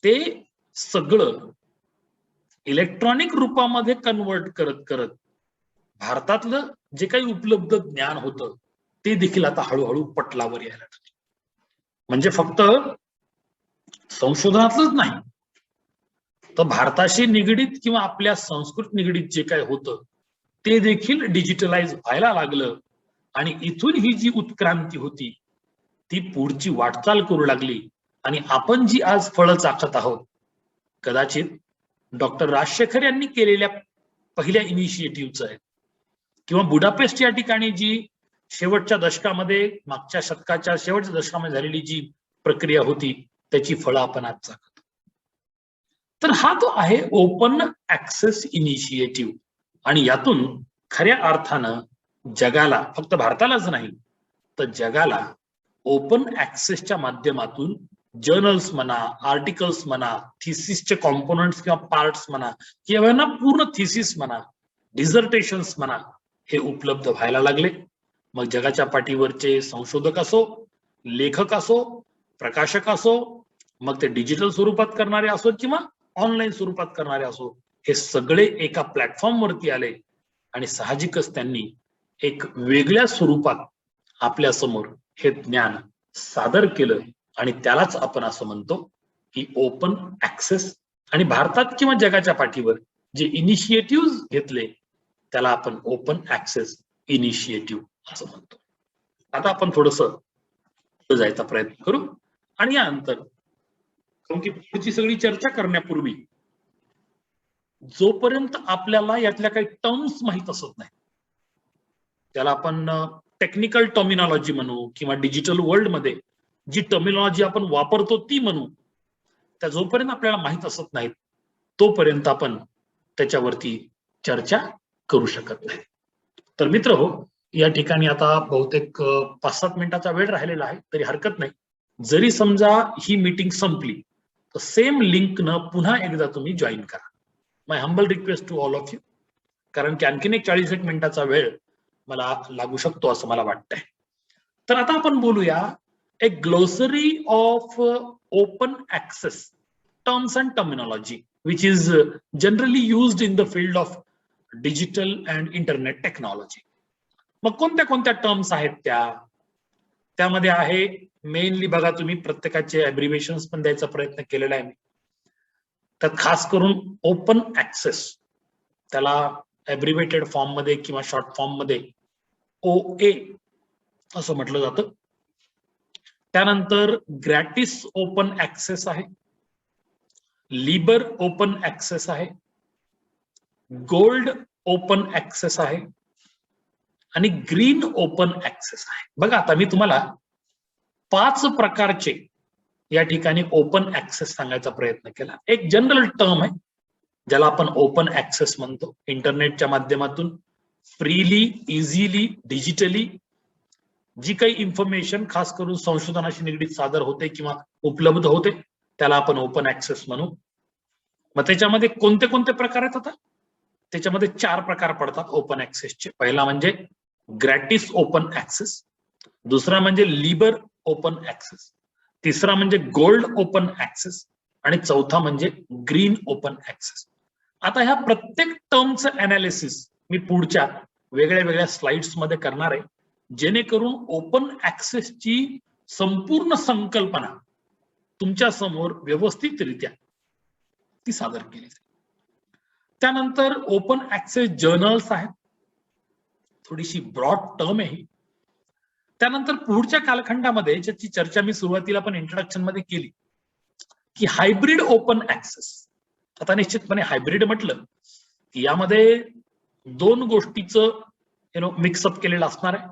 ते सगळं इलेक्ट्रॉनिक रूपामध्ये कन्वर्ट करत करत भारतातलं जे काही उपलब्ध ज्ञान होतं ते देखील आता हळूहळू पटलावर यायला लागलं. म्हणजे फक्त संशोधनातलंच नाही तर भारताशी निगडीत किंवा आपल्या संस्कृत निगडीत जे काही होतं ते देखील डिजिटलाइज व्हायला लागलं आणि इथून ही जी उत्क्रांती होती ती पुढची वाटचाल करू लागली. आणि आपण जी आज फळं चाखत आहोत कदाचित डॉक्टर राजशेखर यांनी केलेल्या पहिल्या इनिशिएटिव्हचं आहे किंवा बुडापेस्ट या ठिकाणी जी शेवटच्या दशकामध्ये, मागच्या शतकाच्या शेवटच्या दशकामध्ये झालेली जी प्रक्रिया होती त्याची फळं आपण आज चाखत. तर हा तो आहे ओपन ऍक्सेस इनिशिएटिव्ह आणि यातून खऱ्या अर्थानं जगाला, फक्त भारतालाच नाही तर जगाला ओपन ऍक्सेसच्या माध्यमातून जर्नल्स म्हणा, आर्टिकल्स म्हणा, थिसिसचे कॉम्पोनंट्स किंवा पार्ट्स म्हणा किंवा ना पूर्ण थिसिस म्हणा, डिझर्टेशन्स म्हणा, हे उपलब्ध व्हायला लागले. मग जगाच्या पाठीवरचे संशोधक असो, लेखक असो, प्रकाशक असो, मग ते डिजिटल स्वरूपात करणारे असो किंवा ऑनलाईन स्वरूपात करणारे असो, हे सगळे एका प्लॅटफॉर्मवरती आले आणि साहजिकच त्यांनी एक वेगळ्या स्वरूपात आपल्या समोर हे ज्ञान सादर केलं आणि त्यालाच आपण असं म्हणतो की ओपन ऍक्सेस. आणि भारतात किंवा जगाच्या पाठीवर जे इनिशिएटिव्ह घेतले त्याला आपण ओपन ऍक्सेस इनिशिएटिव्ह असं म्हणतो. आता आपण थोडंसं जायचा प्रयत्न करू आणि यानंतर कारण की पुढची सगळी चर्चा करण्यापूर्वी जोपर्यंत आपल्याला यातल्या काही टर्म्स माहित असत नाही, त्याला आपण टेक्निकल टर्मिनॉलॉजी म्हणू किंवा डिजिटल वर्ल्ड मध्ये जी टर्मिनॉलॉजी आपण वापरतो ती म्हणू, त्या जोपर्यंत आपल्याला माहित असत नाहीत तोपर्यंत आपण त्याच्यावरती चर्चा करू शकत नाही. तर मित्र हो, या ठिकाणी आता बहुतेक 5-7 मिनिटाचा वेळ राहिलेला आहे, तरी हरकत नाही. जरी समजा ही मीटिंग संपली तर सेम लिंक न पुन्हा एकदा तुम्ही जॉईन करा. My humble request to all of you. कारण की आणखीन एक 40 मिनिटाचा वेळ मला लागू शकतो असं मला वाटतंय. तर आता आपण बोलूया एक glossary of open access terms and terminology which is generally used in the field of digital and internet technology. मग कोणत्या कोणत्या टर्म्स आहेत त्यामध्ये आहे मेनली बघा, तुम्ही प्रत्येकाचे ॲब्रिव्हिएशन्स पण द्यायचा प्रयत्न केलेला आहे मी. त्यात खास करून ओपन ऍक्सेस त्याला ॲब्रिव्हिएटेड फॉर्म मध्ये किंवा शॉर्ट फॉर्म मध्ये OA असं म्हटलं जातं. त्यानंतर ग्रॅटिस ओपन ऍक्सेस आहे, लिबर ओपन ऍक्सेस आहे, गोल्ड ओपन ऍक्सेस आहे आणि ग्रीन ओपन ऍक्सेस आहे. बघा आता मी तुम्हाला 5 प्रकारचे या ठिकाणी ओपन ऍक्सेस सांगायचा प्रयत्न केला. एक जनरल टर्म आहे ज्याला आपण ओपन ऍक्सेस म्हणतो. इंटरनेटच्या माध्यमातून फ्रीली, इझिली, डिजिटली जी काही इन्फॉर्मेशन खास करून संशोधनाशी निगडीत सादर होते किंवा उपलब्ध होते त्याला आपण ओपन ऍक्सेस म्हणू. मग त्याच्यामध्ये कोणते कोणते प्रकार आहेत? आता त्याच्यामध्ये 4 प्रकार पडतात ओपन ऍक्सेसचे. पहिला म्हणजे ग्रॅटिस ओपन ऍक्सेस, दुसरा म्हणजे लिबर ओपन ऍक्सेस, तिसरा म्हणजे गोल्ड ओपन ऍक्सेस आणि चौथा म्हणजे ग्रीन ओपन ऍक्सेस. आता ह्या प्रत्येक टर्मचं अनालिसिस मी पुढच्या वेगळ्या वेगळ्या स्लाइड्स मध्ये करणार आहे, जेणेकरून ओपन ऍक्सेसची संपूर्ण संकल्पना तुमच्या समोर व्यवस्थितरित्या ती सादर केली. त्यानंतर ओपन ऍक्सेस जर्नल्स आहेत, थोडीशी ब्रॉड टर्म आहे. त्यानंतर पुढच्या कालखंडामध्ये ज्याची चर्चा मी सुरुवातीला पण इंट्रोडक्शन मध्ये केली की हायब्रिड ओपन ऍक्सेस. आता निश्चितपणे हायब्रिड म्हटलं की यामध्ये 2 गोष्टीचं मिक्सअप केलेलं असणार आहे,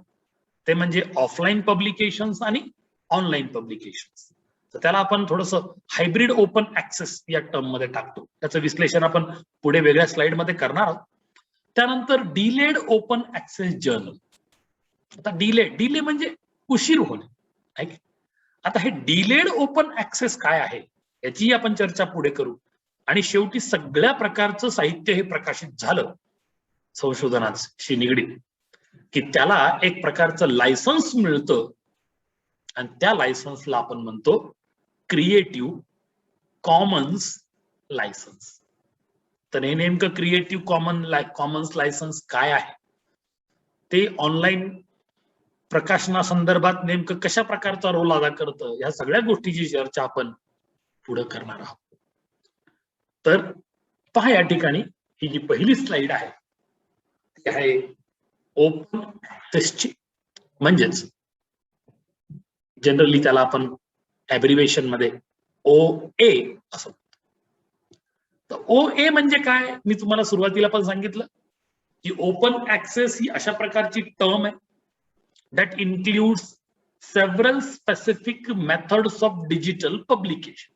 ते म्हणजे ऑफलाईन पब्लिकेशन्स आणि ऑनलाईन पब्लिकेशन्स. तर त्याला आपण थोडंसं हायब्रिड ओपन ऍक्सेस या टर्म मध्ये टाकतो. त्याचं विश्लेषण आपण पुढे वेगळ्या स्लाइड मध्ये करणार आहोत. त्यानंतर डिलेड ओपन ऍक्सेस जर्नल. आता डिले म्हणजे उशीर होणे. आता हे डिलेड ओपन ऍक्सेस काय आहे याची आपण चर्चा पुढे करू. आणि शेवटी सगळ्या प्रकारचं साहित्य हे प्रकाशित झालं संशोधनाशी निगडीत की त्याला एक प्रकारचं लायसन्स मिळतं आणि त्या लायसन्सला आपण म्हणतो क्रिएटिव्ह कॉमन्स लायसन्स. तर हे नेमकं क्रिएटिव्ह कॉमन्स लायसन्स काय आहे, ते ऑनलाईन प्रकाशनासंदर्भात नेमकं कशा प्रकारचा रोल अदा करतं, या सगळ्या गोष्टीची चर्चा आपण पुढे करणार आहोत. तर पहा या ठिकाणी ही जी पहिली स्लाइड आहे ती आहे ओपन ऍक्सेसची, म्हणजेच जनरली त्याला आपण ॲब्रिव्हिएशन मध्ये OA असं. तर OA म्हणजे काय मी तुम्हाला सुरुवातीला पण सांगितलं की ओपन ऍक्सेस ही अशा प्रकारची टर्म आहे that includes several specific methods of digital publication.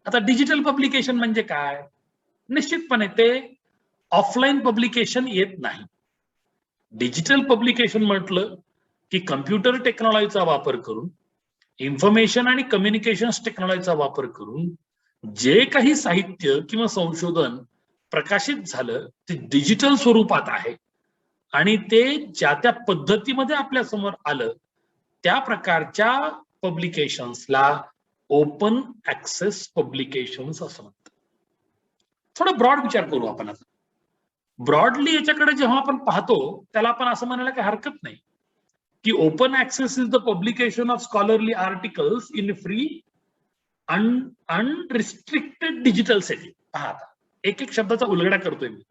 आता डिजिटल पब्लिकेशन म्हणजे काय? निश्चितपणे ते ऑफलाईन पब्लिकेशन येत नाही. डिजिटल पब्लिकेशन म्हटलं की कम्प्युटर टेक्नॉलॉजीचा वापर करून, इन्फॉर्मेशन आणि कम्युनिकेशन टेक्नॉलॉजीचा वापर करून जे काही साहित्य किंवा संशोधन प्रकाशित झालं ते डिजिटल स्वरूपात आहे आणि ते ज्या त्या पद्धतीमध्ये आपल्या समोर आलं त्या प्रकारच्या पब्लिकेशन्सला ओपन ऍक्सेस पब्लिकेशन्स असं म्हणतात. थोडा ब्रॉड विचार करू आपण आता. ब्रॉडली याच्याकडे जेव्हा आपण पाहतो त्याला आपण असं म्हणायला काही हरकत नाही की open access is the publication of scholarly articles in free unrestricted digital setting. पहा आता एक एक शब्दाचा उलगडा करतोय मी.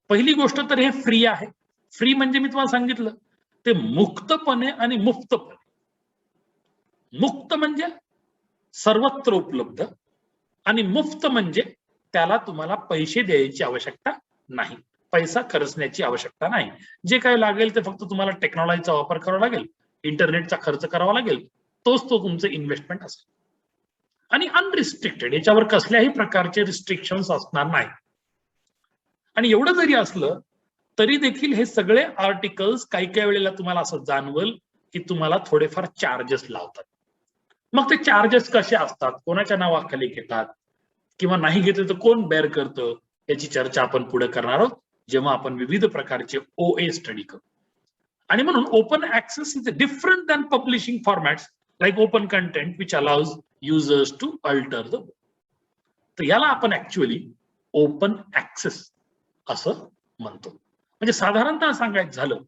पहिली गोष्ट तर हे फ्री आहे. फ्री म्हणजे मी तुम्हाला सांगितलं ते मुक्तपणे आणि मुफ्तपणे. मुक्त म्हणजे सर्वत्र उपलब्ध आणि मुफ्त म्हणजे त्याला तुम्हाला पैसे द्यायची आवश्यकता नाही, पैसा खर्चण्याची आवश्यकता नाही. जे काही लागेल ते फक्त तुम्हाला टेक्नॉलॉजीचा वापर करावा लागेल, इंटरनेटचा खर्च करावा लागेल, तोच तो तुमचं इन्व्हेस्टमेंट असेल. आणि अनरिस्ट्रिक्टेड याच्यावर कसल्याही प्रकारचे रिस्ट्रिक्शन्स असणार नाही. आणि एवढं जरी असलं तरी देखील हे सगळे आर्टिकल्स काही काही वेळेला तुम्हाला असं जाणवल की तुम्हाला थोडेफार चार्जेस लावतात. मग ते चार्जेस कसे असतात, कोणाच्या नावाखाली घेतात किंवा नाही घेतले तर कोण बेअर करतं, याची चर्चा आपण पुढे करणार आहोत जेव्हा आपण विविध प्रकारचे OA स्टडी करू. आणि म्हणून open access is different than publishing formats like open content which allows users to alter the. तर याला आपण ऍक्च्युअली ओपन ऍक्सेस असं म्हणतो. म्हणजे साधारणतः सांगायचं झालं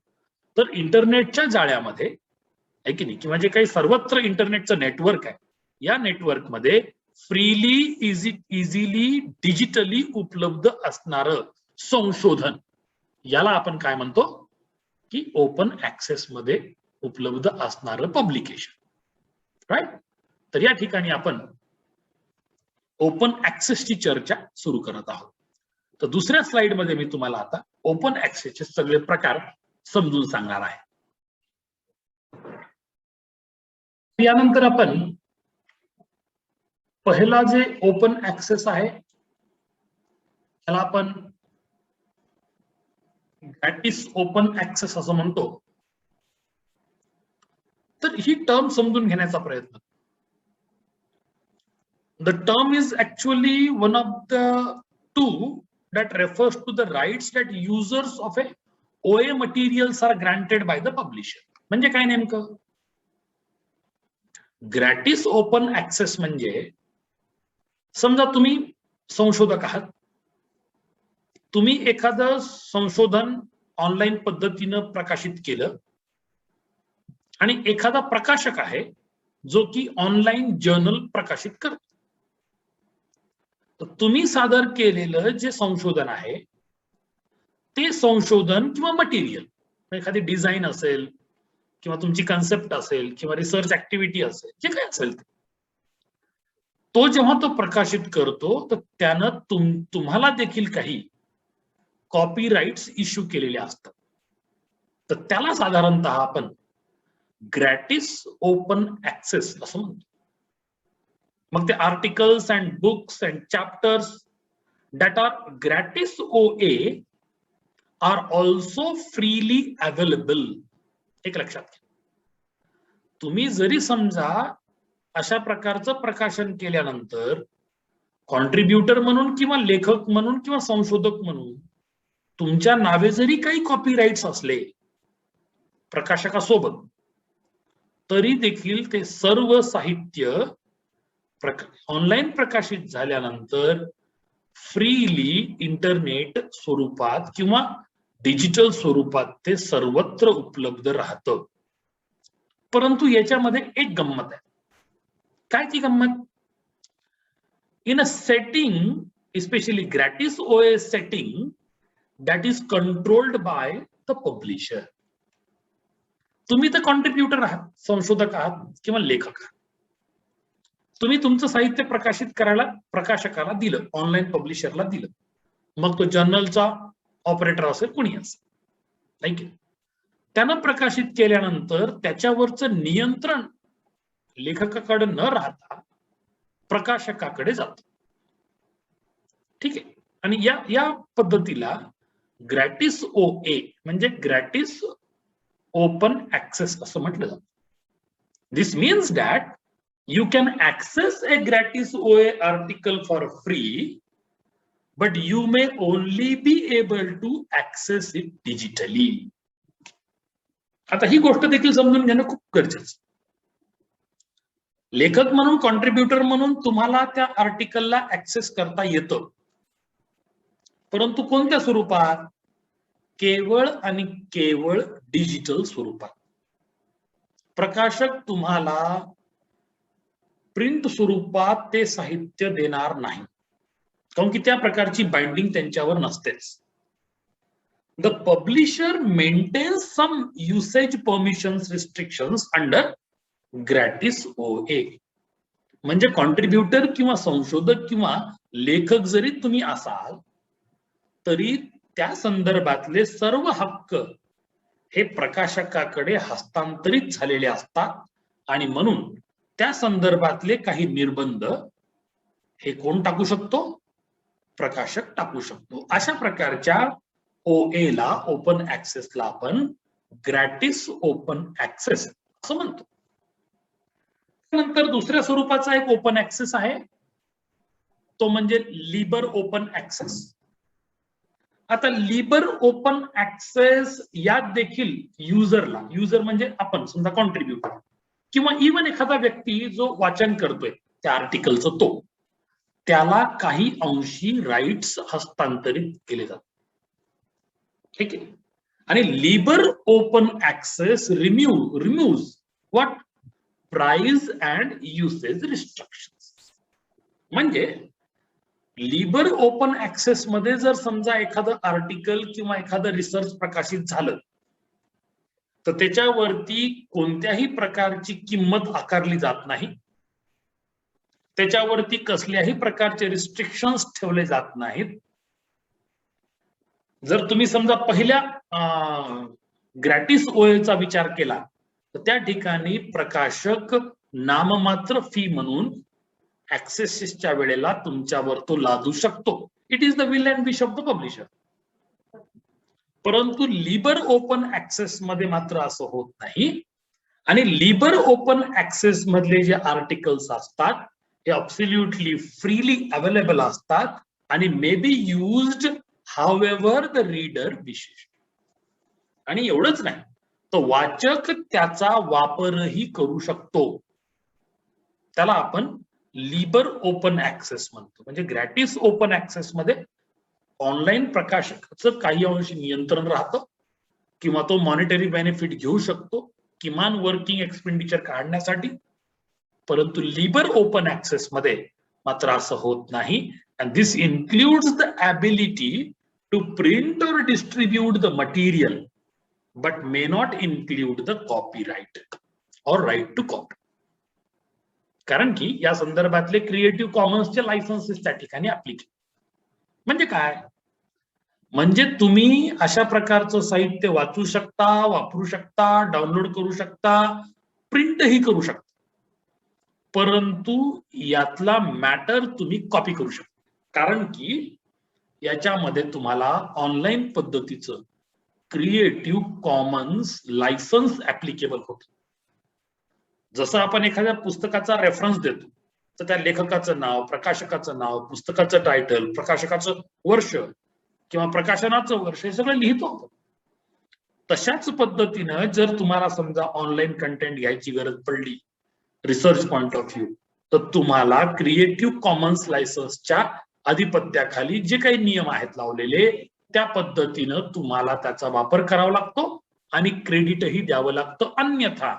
तर इंटरनेटच्या जाळ्यामध्ये आहे की नाही, किंवा जे काही सर्वत्र इंटरनेटचं नेटवर्क आहे, या नेटवर्कमध्ये फ्रीली इझिली डिजिटली उपलब्ध असणारं संशोधन याला आपण काय म्हणतो की ओपन ऍक्सेस मध्ये उपलब्ध असणारं पब्लिकेशन. राईट. तर या ठिकाणी आपण ओपन ऍक्सेसची चर्चा सुरू करत आहोत. तर दुसऱ्या स्लाइड मध्ये मी तुम्हाला आता ओपन ऍक्सेसचे सगळे प्रकार समजून सांगणार आहे. यानंतर आपण पहिला जे ओपन ऍक्सेस आहे त्याला आपण ग्रॅटिस ओपन ऍक्सेस असं म्हणतो. तर ही टर्म समजून घेण्याचा प्रयत्न. The term is actually one of the two that refers to the rights that users of a OA materials are granted by the publisher. म्हणजे काय नेमकं ग्रॅटिस ओपन ऍक्सेस म्हणजे, समजा तुम्ही संशोधक आहात, तुम्ही एखादं संशोधन ऑनलाईन पद्धतीनं प्रकाशित केलं आणि एखादा प्रकाशक आहे जो की ऑनलाईन जर्नल प्रकाशित करतो. तर तुम्ही सादर केलेलं जे संशोधन आहे ते संशोधन किंवा मटेरियल, एखादी डिझाईन असेल किंवा तुमची कन्सेप्ट असेल किंवा रिसर्च ऍक्टिव्हिटी असेल, जे काय असेल तो जेव्हा तो प्रकाशित करतो तर त्यानं तुम्हाला देखील काही कॉपीराइट्स इश्यू केलेले असतात. तर त्याला साधारणतः आपण ग्रॅटिस ओपन ऍक्सेस असं म्हणतो. मग ते articles and books and chapters that are gratis OA are also freely available. एक लक्षात घ्या, तुम्ही जरी समजा अशा प्रकारचं प्रकाशन केल्यानंतर कॉन्ट्रीब्युटर म्हणून किंवा लेखक म्हणून किंवा संशोधक म्हणून तुमच्या नावे जरी काही कॉपीराइट्स असले प्रकाशकासोबत, तरी देखील ते सर्व साहित्य ऑनलाईन प्रकाशित झाल्यानंतर फ्रीली इंटरनेट स्वरूपात किंवा डिजिटल स्वरूपात ते सर्वत्र उपलब्ध राहतं. परंतु याच्यामध्ये एक गंमत आहे. काय ती गंमत? In a setting, especially gratis OA setting that is controlled by the publisher. तुम्ही तर कॉन्ट्रीब्युटर आहात, संशोधक आहात किंवा लेखक आहात. तुम्ही तुमचं साहित्य प्रकाशित करायला प्रकाशकाला दिलं, ऑनलाईन पब्लिशरला दिलं, मग तो जर्नलचा ऑपरेटर असेल, कुणी असेल, नाही, त्यानं प्रकाशित केल्यानंतर त्याच्यावरचं नियंत्रण लेखकाकडे न राहता प्रकाशकाकडे जातं. ठीक आहे. आणि या पद्धतीला ग्रॅटिस OA म्हणजे ग्रॅटिस ओपन ऍक्सेस असं म्हटलं जातं. This means that you can access a gratis OA article for free, but you may only be able to access it digitally. आता ही गोष्ट देखील समजून घेणं खूप गरजेचं. लेखक म्हणून, कॉन्ट्रीब्युटर म्हणून तुम्हाला त्या आर्टिकलला ऍक्सेस करता येतं, परंतु कोणत्या स्वरूपात? केवळ आणि केवळ डिजिटल स्वरूपात. प्रकाशक तुम्हाला प्रिंट स्वरूपात ते साहित्य देणार नाही, कारण की त्या प्रकारची बाइंडिंग त्यांच्यावर नसतेच. The publisher maintains some usage permissions restrictions under gratis OA. म्हणजे कॉन्ट्रीब्युटर किंवा संशोधक किंवा लेखक जरी तुम्ही असाल तरी त्या संदर्भातले सर्व हक्क हे प्रकाशकाकडे हस्तांतरित झालेले असतात आणि म्हणून त्या संदर्भातले काही निर्बंध हे कोण टाकू शकतो? प्रकाशक टाकू शकतो. अशा प्रकारच्या OA ला, ओपन ऍक्सेसला आपण ग्रॅटिस ओपन ऍक्सेस असं म्हणतो. नंतर दुसऱ्या स्वरूपाचा एक ओपन ऍक्सेस आहे, तो म्हणजे लिबर ओपन ऍक्सेस. आता लिबर ओपन ऍक्सेस यात देखील युजरला, युजर म्हणजे आपण समजा कॉन्ट्रीब्युटर किंवा इव्हन एखादा व्यक्ती जो वाचन करतोय त्या आर्टिकलचं, तो त्याला काही अंशी राईट्स हस्तांतरित केले जातात. ठीक आहे. आणि libre open access remove what price and usage restrictions. म्हणजे लिबर ओपन ऍक्सेस मध्ये जर समजा एखादं आर्टिकल किंवा एखादं रिसर्च प्रकाशित झालं तर त्याच्यावरती कोणत्याही प्रकारची किंमत आकारली जात नाही, त्याच्यावरती कसल्याही प्रकारचे रिस्ट्रिक्शन्स ठेवले जात नाहीत. जर तुम्ही समजा पहिल्या ग्रॅटिस ओएचा विचार केला तर त्या ठिकाणी प्रकाशक नाममात्र फी म्हणून ऍक्सेसच्या वेळेला तुमच्यावर तो लादू शकतो. It is the will and wish of the publisher. परंतु लिबर ओपन ऍक्सेस मध्ये मात्र असं होत नाही. आणि लिबर ओपन ऍक्सेस मधले जे आर्टिकल्स असतात हे अब्सोल्युटली फ्रीली अवेलेबल असतात आणि may be used however the reader विशेष. आणि एवढंच नाही, तो वाचक त्याचा वापरही करू शकतो. त्याला आपण लिबर ओपन ऍक्सेस म्हणतो. म्हणजे ग्रॅटिस ओपन ऍक्सेस मध्ये ऑनलाईन प्रकाशकाचं काही अंश नियंत्रण राहतं किंवा तो मॉनिटरी बेनिफिट घेऊ शकतो किमान वर्किंग एक्सपेंडिचर काढण्यासाठी. परंतु लिबर ओपन ऍक्सेस मध्ये मात्र असं होत नाही. And this includes the ability to print or distribute the material but may not include the copyright or right to copy. कारण की या संदर्भातले क्रिएटिव्ह कॉमन्सचे लायसन्सेस त्या ठिकाणी ऍप्लिकेबल. म्हणजे काय? म्हणजे तुम्ही अशा प्रकारचं साहित्य वाचू शकता, वापरू शकता, डाउनलोड करू शकता, प्रिंटही करू शकता, परंतु यातला मॅटर तुम्ही कॉपी करू शकता. कारण की याच्यामध्ये तुम्हाला ऑनलाईन पद्धतीचं क्रिएटिव्ह कॉमन्स लायसन्स ऍप्लिकेबल होतं. जसं आपण एखाद्या पुस्तकाचा रेफरन्स देतो तर त्या लेखकाचं नाव, प्रकाशकाचं नाव, पुस्तकाचं टायटल, प्रकाशकाचं वर्ष किंवा प्रकाशनाचं वर्ष हे सगळं लिहितो. तशाच पद्धतीनं जर तुम्हाला समजा ऑनलाईन कंटेंट घ्यायची गरज पडली रिसर्च पॉइंट ऑफ व्ह्यू, तर तुम्हाला क्रिएटिव्ह कॉमन्स लायसन्सच्या आधिपत्याखाली जे काही नियम आहेत लावलेले त्या पद्धतीनं तुम्हाला त्याचा वापर करावा लागतो आणि क्रेडिटही द्यावं लागतं. अन्यथा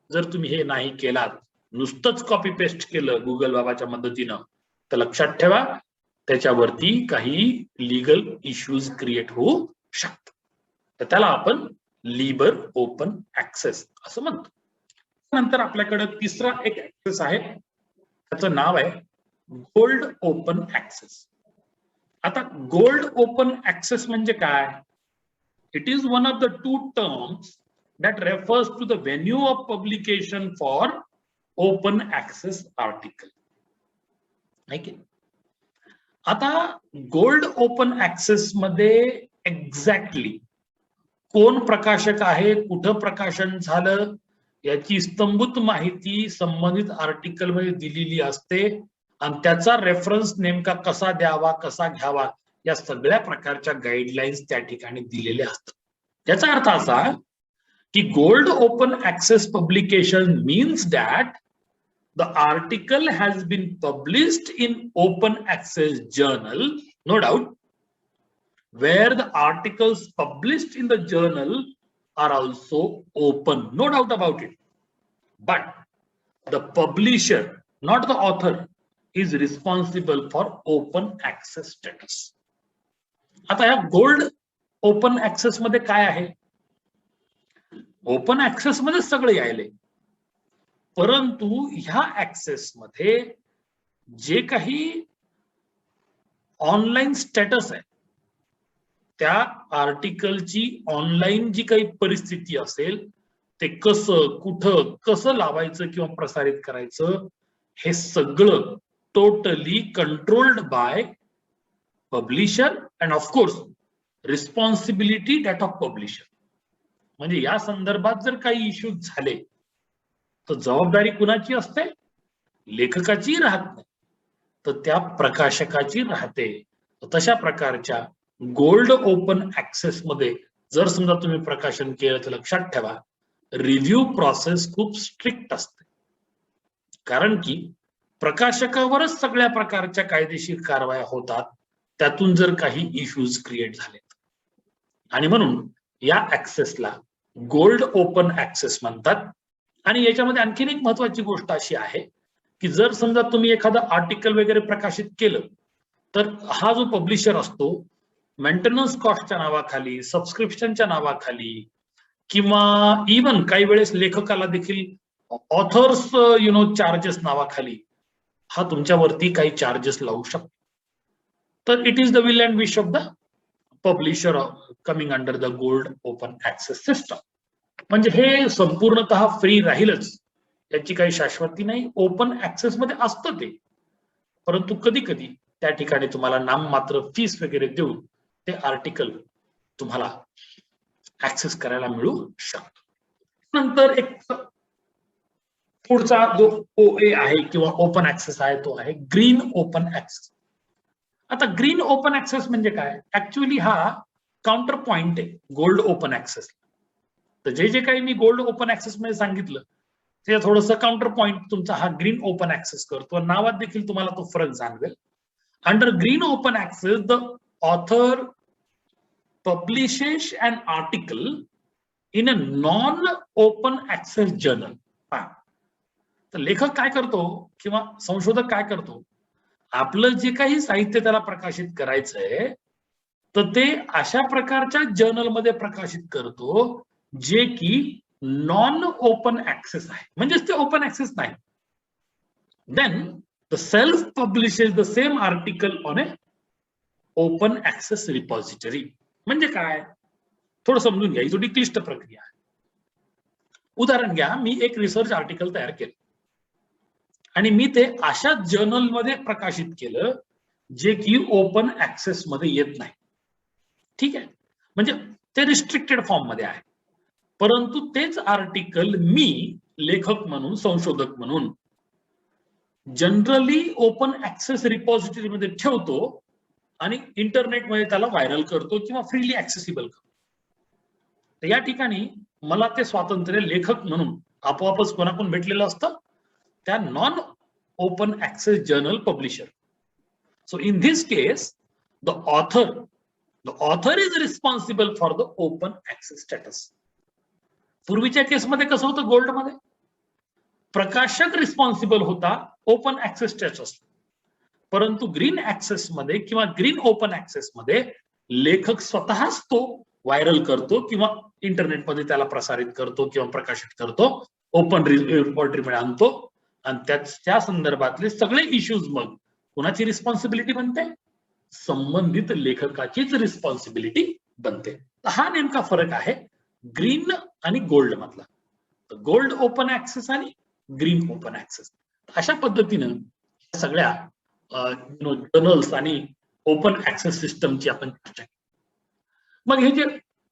जर तुम्ही हे नाही केलात, नुसतंच कॉपी पेस्ट केलं गुगल बाबाच्या मदतीनं, तर लक्षात ठेवा त्याच्यावरती काही लीगल इश्यूज क्रिएट होऊ शकतात. तर त्याला आपण लिबर ओपन ऍक्सेस असं म्हणतो. नंतर आपल्याकडे तिसरा एक ऍक्सेस आहे, त्याचं नाव आहे गोल्ड ओपन ऍक्सेस. आता गोल्ड ओपन ऍक्सेस म्हणजे काय? It is one of the two terms that refers to the venue of publication for open access article. आता गोल्ड ओपन ऍक्सेस मध्ये एक्झॅक्टली कोण प्रकाशक आहे, कुठं प्रकाशन झालं याची स्तंभूत माहिती संबंधित आर्टिकल मध्ये दिलेली असते आणि त्याचा रेफरन्स नेमका कसा द्यावा, कसा घ्यावा या सगळ्या प्रकारच्या गाईडलाईन्स त्या ठिकाणी दिलेल्या असतात. याचा अर्थ असा की gold open access publication means that the article has been published in open access journal, no doubt, where the articles published in the journal are also open, no doubt about it, but the publisher, not the author, is responsible for open access status. आता या gold open access मध्ये काय आहे? Open access मध्ये सगळे यायले, परंतु ह्या ऍक्सेस मध्ये जे काही ऑनलाईन स्टेटस आहे त्या आर्टिकलची ऑनलाईन जी काही परिस्थिती असेल ते कसं, कुठं, कसं लावायचं किंवा प्रसारित करायचं हे सगळं totally controlled by publisher and of course responsibility that of publisher. म्हणजे या संदर्भात जर काही इश्यूज झाले तर जबाबदारी कुणाची असते? लेखकाची राहत नाही, तर त्या प्रकाशकाची राहते. तशा प्रकारच्या गोल्ड ओपन ऍक्सेस मध्ये जर समजा तुम्ही प्रकाशन केलं तर लक्षात ठेवा, रिव्ह्यू प्रोसेस खूप स्ट्रिक्ट असते. कारण की प्रकाशकावरच सगळ्या प्रकारच्या कायदेशीर कारवाया होतात, त्यातून जर काही इश्यूज क्रिएट झालेत. आणि म्हणून या ऍक्सेसला गोल्ड ओपन ऍक्सेस म्हणतात. आणि याच्यामध्ये आणखीन एक महत्वाची गोष्ट अशी आहे की जर समजा तुम्ही एखादं आर्टिकल वगैरे प्रकाशित केलं तर हा जो पब्लिशर असतो मेंटेनन्स कॉस्टच्या नावाखाली, सबस्क्रिप्शनच्या नावाखाली, किंवा इवन काही वेळेस लेखकाला देखील ऑथर्स चार्जेस नावाखाली हा तुमच्यावरती काही चार्जेस लावू शकतो. तर it is the will and wish of the publisher coming under the gold open access system. म्हणजे हे संपूर्णतः फ्री राहीलच, याची काही शाश्वती नाही. ओपन ऍक्सेस मध्ये असतं ते, परंतु कधी कधी त्या ठिकाणी तुम्हाला नाममात्र फीस वगैरे देऊन ते आर्टिकल तुम्हाला ऍक्सेस करायला मिळू शकतो. नंतर एक पुढचा जो ओए आहे किंवा ओपन ऍक्सेस आहे तो आहे ग्रीन ओपन ऍक्सेस. आता ग्रीन ओपन ऍक्सेस म्हणजे काय? ऍक्च्युअली हा काउंटर पॉइंट आहे गोल्ड ओपन ऍक्सेस. तर जे जे काही मी गोल्ड ओपन ऍक्सेस मध्ये सांगितलं ते थोडंसं काउंटर पॉइंट तुमचा हा ग्रीन ओपन ऍक्सेस करतो. नावात देखील तुम्हाला तो फरक जाणवेल. Under green open access the author publishes an article in a non-open access journal. तर लेखक काय करतो किंवा संशोधक काय करतो, आपलं जे काही साहित्य त्याला प्रकाशित करायचंय तर ते अशा प्रकारच्या जर्नलमध्ये प्रकाशित करतो जे की नॉन ओपन ऍक्सेस आहे, म्हणजेच ते ओपन ऍक्सेस नाही. Then the self publishes the same article on a open access repository. म्हणजे काय? थोडं समजून घ्या, ही थोडी क्लिष्ट प्रक्रिया आहे. उदाहरण घ्या, मी एक रिसर्च आर्टिकल तयार केलं आणि मी ते अशा जर्नलमध्ये प्रकाशित केलं जे की ओपन ऍक्सेस मध्ये येत नाही. ठीक आहे, म्हणजे ते रिस्ट्रिक्टेड फॉर्म मध्ये आहे. परंतु तेच आर्टिकल मी लेखक म्हणून, संशोधक म्हणून जनरली ओपन ऍक्सेस रिपॉझिटरी मध्ये ठेवतो आणि इंटरनेटमध्ये त्याला व्हायरल करतो किंवा फ्रीली ऍक्सेसिबल करतो. तर या ठिकाणी मला ते स्वातंत्र्य लेखक म्हणून आपोआपच कोणाकडून भेटलेलं असतं? त्या non open access journal publisher. So in this case the author is responsible for the open access status. पूर्वीच्या केसमध्ये कसं होतं, गोल्डमध्ये प्रकाशक रिस्पॉन्सिबल होता ओपन ऍक्सेस स्टेटस, परंतु ग्रीन ऍक्सेस मध्ये किंवा ग्रीन ओपन ऍक्सेस मध्ये लेखक स्वतःच तो व्हायरल करतो किंवा इंटरनेटमध्ये त्याला प्रसारित करतो किंवा प्रकाशित करतो, ओपन रिपॉझिटरीमध्ये आणतो आणि त्या संदर्भातले सगळे इश्यूज मग कोणाची रिस्पॉन्सिबिलिटी बनते? संबंधित लेखकाचीच रिस्पॉन्सिबिलिटी बनते. हा नेमका फरक आहे ग्रीन आणि गोल्ड मधला. गोल्ड ओपन ऍक्सेस आणि ग्रीन ओपन ऍक्सेस. अशा पद्धतीनं सगळ्या जर्नल्स आणि ओपन ऍक्सेस सिस्टमची आपण चर्चा केली. मग हे जे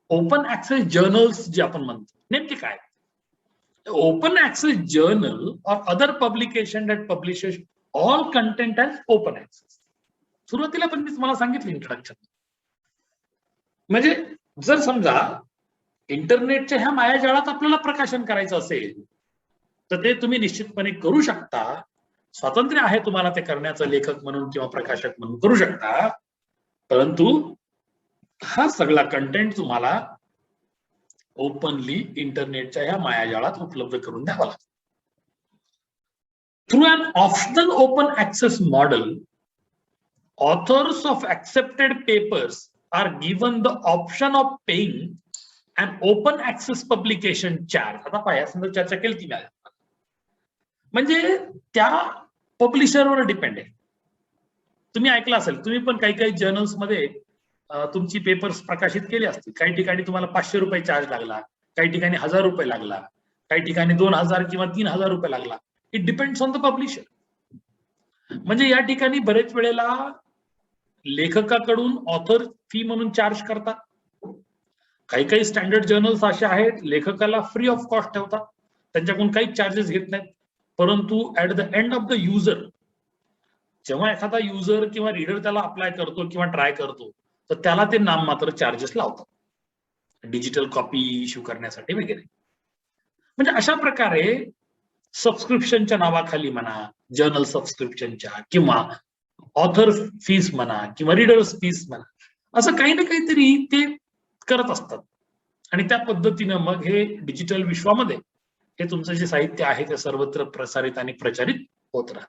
ओपन ऍक्सेस जर्नल्स जे आपण म्हणतो नेमके काय? Open access journal or other publication that publishes all content as open access. सुरुवातीला पण मी तुम्हाला सांगितलं इंट्रोडक्शन. म्हणजे जर समजा इंटरनेटच्या ह्या मायाजाळात आपल्याला प्रकाशन करायचं असेल तर ते तुम्ही निश्चितपणे करू शकता. स्वातंत्र्य आहे तुम्हाला ते करण्याचं, लेखक म्हणून किंवा प्रकाशक म्हणून करू शकता. परंतु हा सगळा कंटेंट तुम्हाला ओपनली इंटरनेटच्या ह्या मायाजाळात उपलब्ध करून द्यावा लागतो. Through an optional open access model, authors of accepted papers are given the option of paying and open access publication charge. आता पाया समजा चर्चा केली ती म्हणजे त्या पब्लिशरवर डिपेंड आहे. तुम्ही ऐकलं असेल, तुम्ही पण काही काही जर्नल्स मध्ये तुमची पेपर्स प्रकाशित केली असतील. काही ठिकाणी तुम्हाला 500 रुपये चार्ज लागला, काही ठिकाणी 1000 रुपये लागला, काही ठिकाणी 2000 किंवा 3000 रुपये लागला. It depends on the publisher. म्हणजे या ठिकाणी बरेच वेळेला लेखकाकडून ऑथर फी म्हणून चार्ज करतात. काही काही स्टँडर्ड जर्नल्स असे आहेत लेखकाला फ्री ऑफ कॉस्ट ठेवतात, त्यांच्याकडून काही चार्जेस घेत नाहीत. परंतु at the end of the user, जेव्हा एखादा युजर किंवा रीडर त्याला अप्लाय करतो किंवा ट्राय करतो तर त्याला ते नाममात्र चार्जेस लावतात, डिजिटल कॉपी इश्यू करण्यासाठी वगैरे. म्हणजे अशा प्रकारे सबस्क्रिप्शनच्या नावाखाली म्हणा, जर्नल सबस्क्रिप्शनच्या किंवा ऑथर फीस म्हणा किंवा रीडर्स फीस म्हणा, असं काही ना काहीतरी ते करत असतात. आणि त्या पद्धतीनं मग हे डिजिटल विश्वामध्ये हे तुमचं जे साहित्य आहे ते सर्वत्र प्रसारित आणि प्रचारित होत राहतं.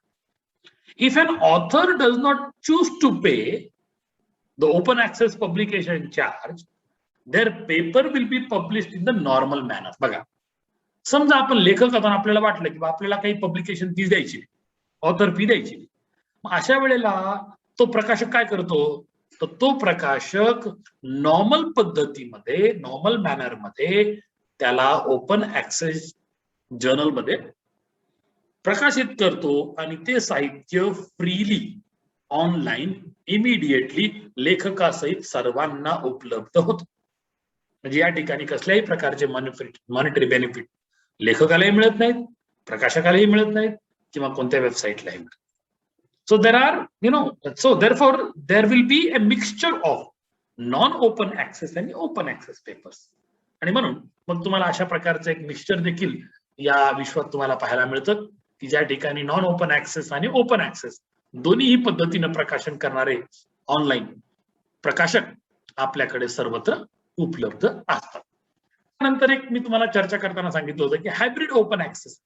If an author does not choose to pay the open access publication charge, their paper will be published in the normal manner. बघा, समजा आपण लेखक आहोत, आपल्याला वाटलं की आपल्याला काही पब्लिकेशन फी द्यायची, ऑथर फी द्यायची, मग अशा वेळेला तो प्रकाशक काय करतो, तर तो प्रकाशक नॉर्मल पद्धतीमध्ये, नॉर्मल मॅनर मध्ये त्याला ओपन ऍक्सेस जर्नल मध्ये प्रकाशित करतो आणि ते साहित्य फ्रीली ऑनलाईन इमिडिएटली लेखकासहित सर्वांना उपलब्ध होतं. म्हणजे या ठिकाणी कसल्याही प्रकारचे मॉनिटरी बेनिफिट लेखकालाही मिळत नाहीत, प्रकाशकालाही मिळत नाहीत किंवा कोणत्या वेबसाईटलाही मिळत. So there are, so therefore there will be a mixture of non-open access and open access papers. आणि म्हणून मग तुम्हाला अशा प्रकारचं एक मिक्सचर देखील या विश्वात तुम्हाला पाहायला मिळतं की ज्या ठिकाणी नॉन ओपन ऍक्सेस आणि ओपन ऍक्सेस दोन्हीही पद्धतीनं प्रकाशन करणारे ऑनलाईन प्रकाशक आपल्याकडे सर्वत्र उपलब्ध असतात. नंतर एक मी तुम्हाला चर्चा करताना सांगितलं होतं की हायब्रिड ओपन ऍक्सेस.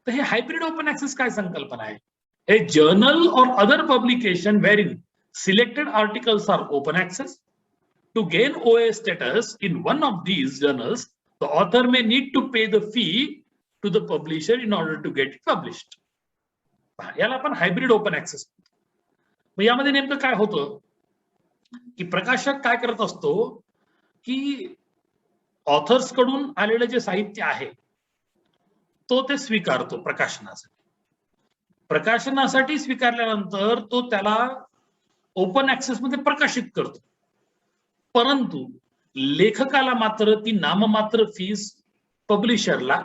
तर हे हायब्रिड ओपन ऍक्सेस काय संकल्पना आहे? A journal or other publication wherein selected articles are open access. To gain OA status in one of these journals, the author may need to pay the fee to the publisher in order to get it published. याला आपण hybrid open access. मग यामध्ये नेमकं काय होतं की प्रकाशक काय करत असतो की ऑथर्स कडून आलेलं जे साहित्य आहे तो ते स्वीकारतो प्रकाशनासाठी. प्रकाशनासाठी स्वीकारल्यानंतर तो त्याला ओपन ऍक्सेस मध्ये प्रकाशित करतो, परंतु लेखकाला मात्र ती नाममात्र फीस पब्लिशरला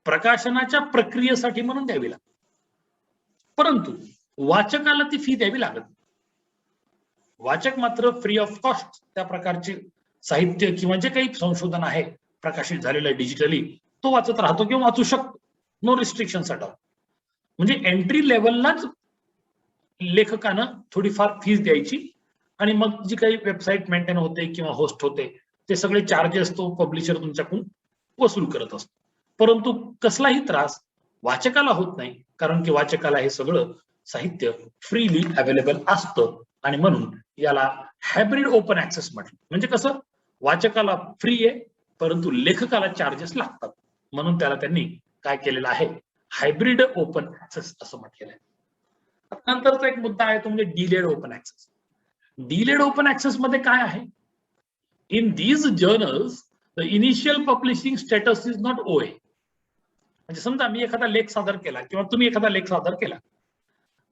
प्रकाशनाच्या प्रक्रियेसाठी म्हणून द्यावी लागते, परंतु वाचकाला ती फी द्यावी लागत. वाचक मात्र फ्री ऑफ कॉस्ट त्या प्रकारचे साहित्य किंवा जे काही संशोधन आहे प्रकाशित झालेलं डिजिटली तो वाचत राहतो किंवा वाचू शकतो, नो रिस्ट्रिक्शन्स अट ऑल. म्हणजे एंट्री लेवललाच लेखकानं थोडीफार फीस द्यायची आणि मग जी काही वेबसाईट मेंटेन होते किंवा होस्ट होते ते सगळे चार्जेस तो पब्लिशर तुमच्याकडून वसूल करत असतो, परंतु कसलाही त्रास वाचकाला होत नाही, कारण की वाचकाला हे सगळं साहित्य फ्रीली अवेलेबल असतं. आणि म्हणून याला हायब्रिड ओपन ऍक्सेस म्हटलं. म्हणजे कसं, वाचकाला फ्री आहे परंतु लेखकाला चार्जेस लागतात, म्हणून त्याला त्यांनी काय केलेलं आहे, हायब्रिड ओपन ऍक्सेस असं म्हटलेलं आहे. नंतरचा एक मुद्दा आहे तो म्हणजे delayed open access. Delayed open access मध्ये काय आहे, in these journals the initial publishing status is not OA. म्हणजे समजा मी एखादा लेख सादर केला किंवा तुम्ही एखादा लेख सादर केला,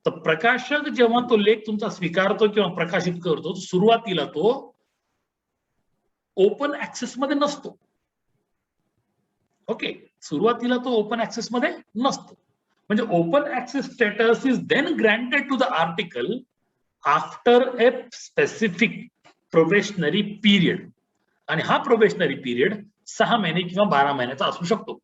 तर प्रकाशक जेव्हा तो लेख तुमचा स्वीकारतो किंवा प्रकाशित करतो, सुरुवातीला तो ओपन ऍक्सेस मध्ये नसतो. ओके, सुरुवातीला तो ओपन ऍक्सेस मध्ये नसतो. म्हणजे open access status is then granted to the article after a specific probationary period. आणि हा प्रोबेशनरी पिरियड 6 महिने किंवा 12 महिन्याचा असू शकतो.